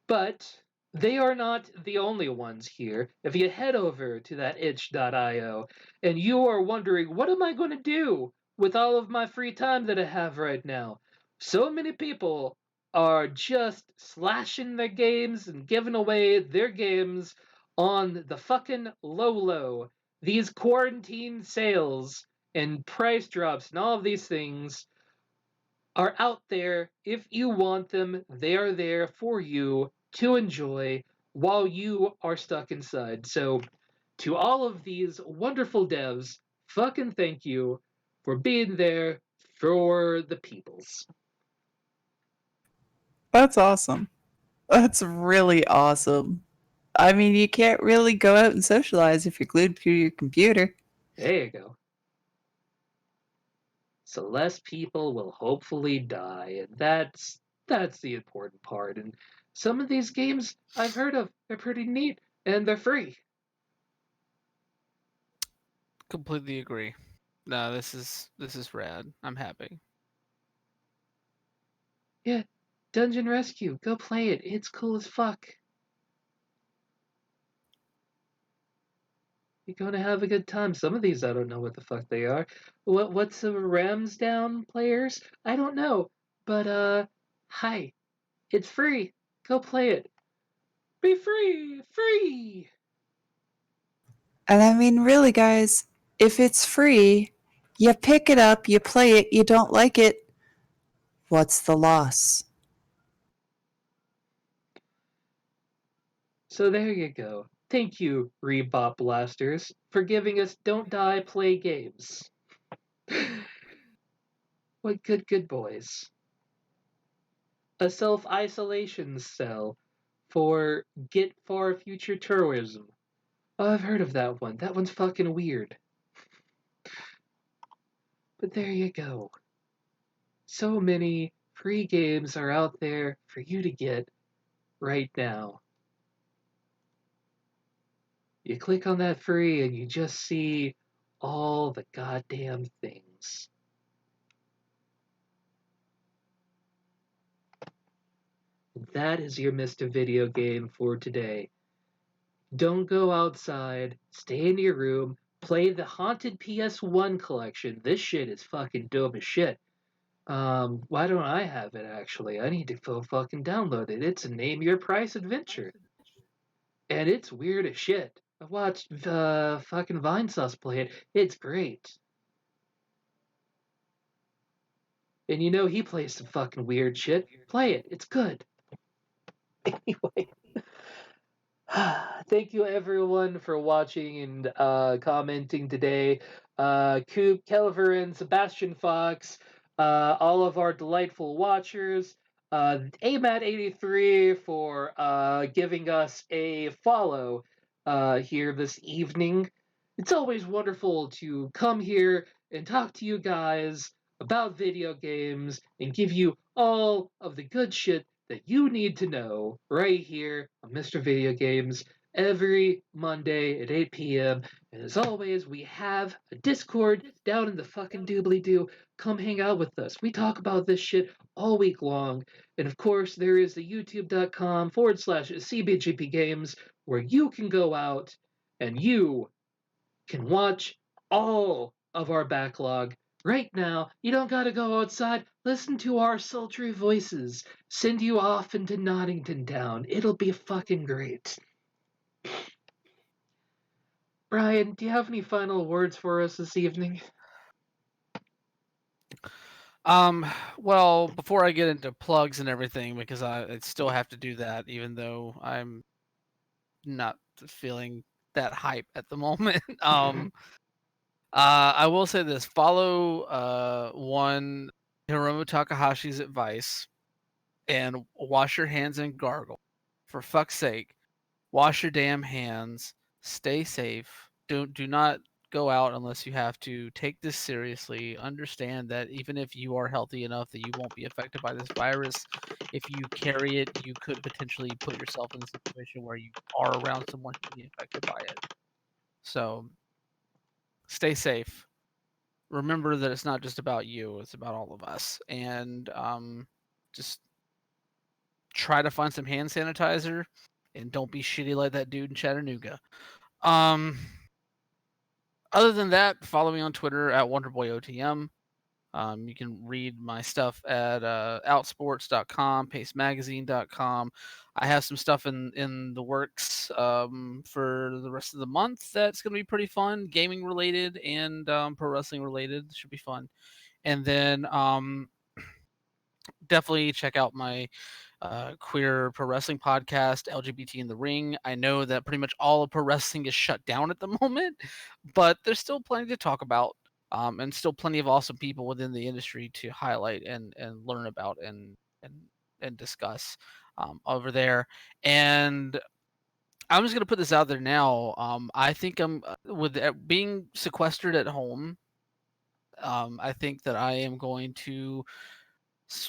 But they are not the only ones here. If you head over to that itch.io and you are wondering, what am I going to do with all of my free time that I have right now? So many people are just slashing their games and giving away their games on the fucking low. These quarantine sales and price drops and all of these things are out there. If you want them, they are there for you to enjoy while you are stuck inside. So, to all of these wonderful devs, fucking thank you for being there for the peoples. That's awesome. That's really awesome. I mean, you can't really go out and socialize if you're glued to your computer. There you go. So less people will hopefully die, and that's the important part. And some of these games I've heard of, they're pretty neat, and they're free. Completely agree. No, this is rad. I'm happy. Yeah, Dungeon Rescue, go play it. It's cool as fuck. You're gonna have a good time. Some of these I don't know what the fuck they are. What's the Ramsdown players? I don't know. But hi. It's free. Go play it. Be free! Free! And I mean, really, guys, if it's free, you pick it up, you play it, you don't like it, what's the loss? So there you go. Thank you, Rebop Blasters, for giving us Don't Die Play games. What good boys. A self-isolation cell for Get Far Future Tourism. Oh, I've heard of that one. That one's fucking weird. But there you go. So many free games are out there for you to get right now. You click on that free and you just see all the goddamn things. That is your Mr. Video Game for today. Don't go outside, stay in your room, play the Haunted PS1 collection. This shit is fucking dope as shit. Why don't I have it actually? I need to fucking download it. It's a Name Your Price adventure. And it's weird as shit. I watched fucking Vinesauce play it. It's great. And you know he plays some fucking weird shit. Play it. It's good. Anyway. Thank you everyone for watching and commenting today. Coop, Kelliver, and Sebastian Fox, all of our delightful watchers. AMAT83 for giving us a follow here this evening. It's always wonderful to come here and talk to you guys about video games and give you all of the good shit that you need to know right here on Mr. Video Games every Monday at 8 p.m. And as always, we have a Discord down in the fucking doobly doo. Come hang out with us. We talk about this shit all week long. And of course, there is the youtube.com/CBGP Games where you can go out and you can watch all of our backlog right now. You don't gotta go outside. Listen to our sultry voices. Send you off into Nottington Town. It'll be fucking great. Brian, do you have any final words for us this evening? Well, before I get into plugs and everything, because I still have to do that, even though I'm not feeling that hype at the moment. I will say this: follow one Hiromu Takahashi's advice and wash your hands and gargle. For fuck's sake, wash your damn hands. Stay safe. Do not go out unless you have to. Take this seriously. Understand that even if you are healthy enough that you won't be affected by this virus, if you carry it, you could potentially put yourself in a situation where you are around someone who can be affected by it. So stay safe. Remember that it's not just about you, it's about all of us. And just try to find some hand sanitizer and don't be shitty like that dude in Chattanooga. Other than that, follow me on Twitter at WonderboyOTM. You can read my stuff at outsports.com, pacemagazine.com. I have some stuff in the works for the rest of the month that's going to be pretty fun, gaming related and pro wrestling related. Should be fun. And then definitely check out my queer pro wrestling podcast, LGBT in the Ring. I know that pretty much all of pro wrestling is shut down at the moment, but there's still plenty to talk about. And still plenty of awesome people within the industry to highlight and learn about and discuss. over there. And I'm just gonna put this out there now. I think I'm with being sequestered at home. I think that I am going to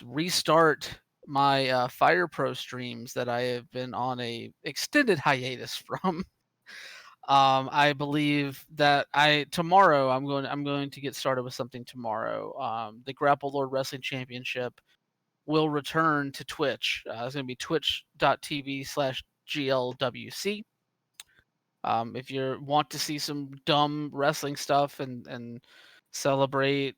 restart my Fire Pro streams that I have been on a extended hiatus from. I believe that tomorrow I'm going to get started with something tomorrow. The Grapple Lord Wrestling Championship will return to Twitch. It's going to be twitch.tv/GLWC. If you want to see some dumb wrestling stuff and celebrate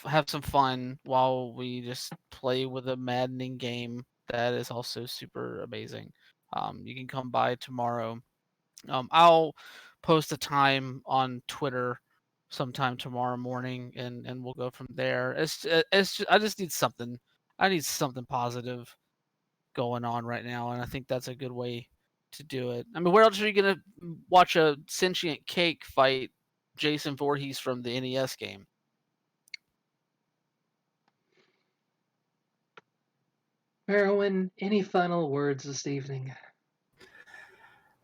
have some fun while we just play with a maddening game that is also super amazing, you can come by tomorrow. I'll post a time on Twitter sometime tomorrow morning, and we'll go from there. It's just, I just need something. I need something positive going on right now, and I think that's a good way to do it. I mean, where else are you gonna watch a sentient cake fight Jason Voorhees from the NES game? Merwin, any final words this evening?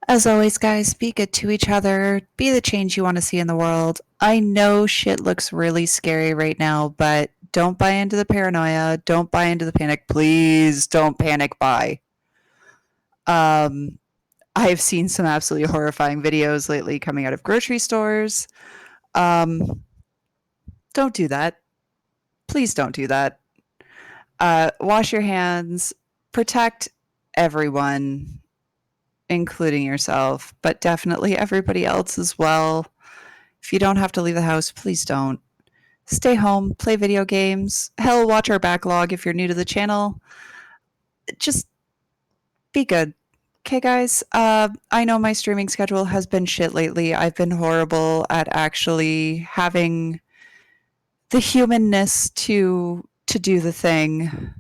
As always, guys, be good to each other. Be the change you want to see in the world. I know shit looks really scary right now, but don't buy into the paranoia. Don't buy into the panic. Please don't panic buy. I've seen some absolutely horrifying videos lately coming out of grocery stores. Don't do that. Please don't do that. Wash your hands. Protect everyone, including yourself, but definitely everybody else as well. If you don't have to leave the house, please don't. Stay home, play video games. Hell, watch our backlog if you're new to the channel. Just be good. Okay, guys. I know my streaming schedule has been shit lately. I've been horrible at actually having the humanness to do the thing.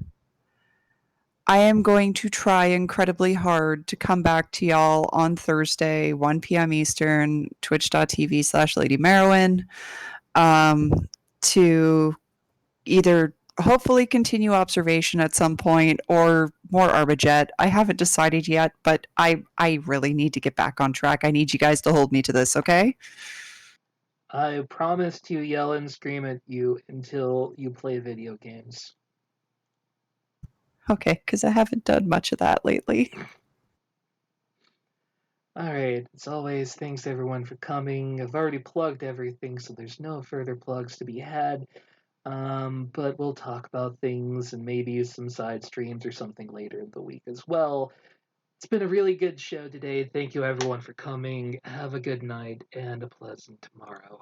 I am going to try incredibly hard to come back to y'all on Thursday, 1 p.m. Eastern, twitch.tv/Lady Merwin, to either hopefully continue observation at some point or more Armajet. I haven't decided yet, but I really need to get back on track. I need you guys to hold me to this, okay? I promise to yell and scream at you until you play video games. Okay, because I haven't done much of that lately. Alright, as always, thanks everyone for coming. I've already plugged everything, so there's no further plugs to be had. But we'll talk about things and maybe some side streams or something later in the week as well. It's been a really good show today. Thank you everyone for coming. Have a good night and a pleasant tomorrow.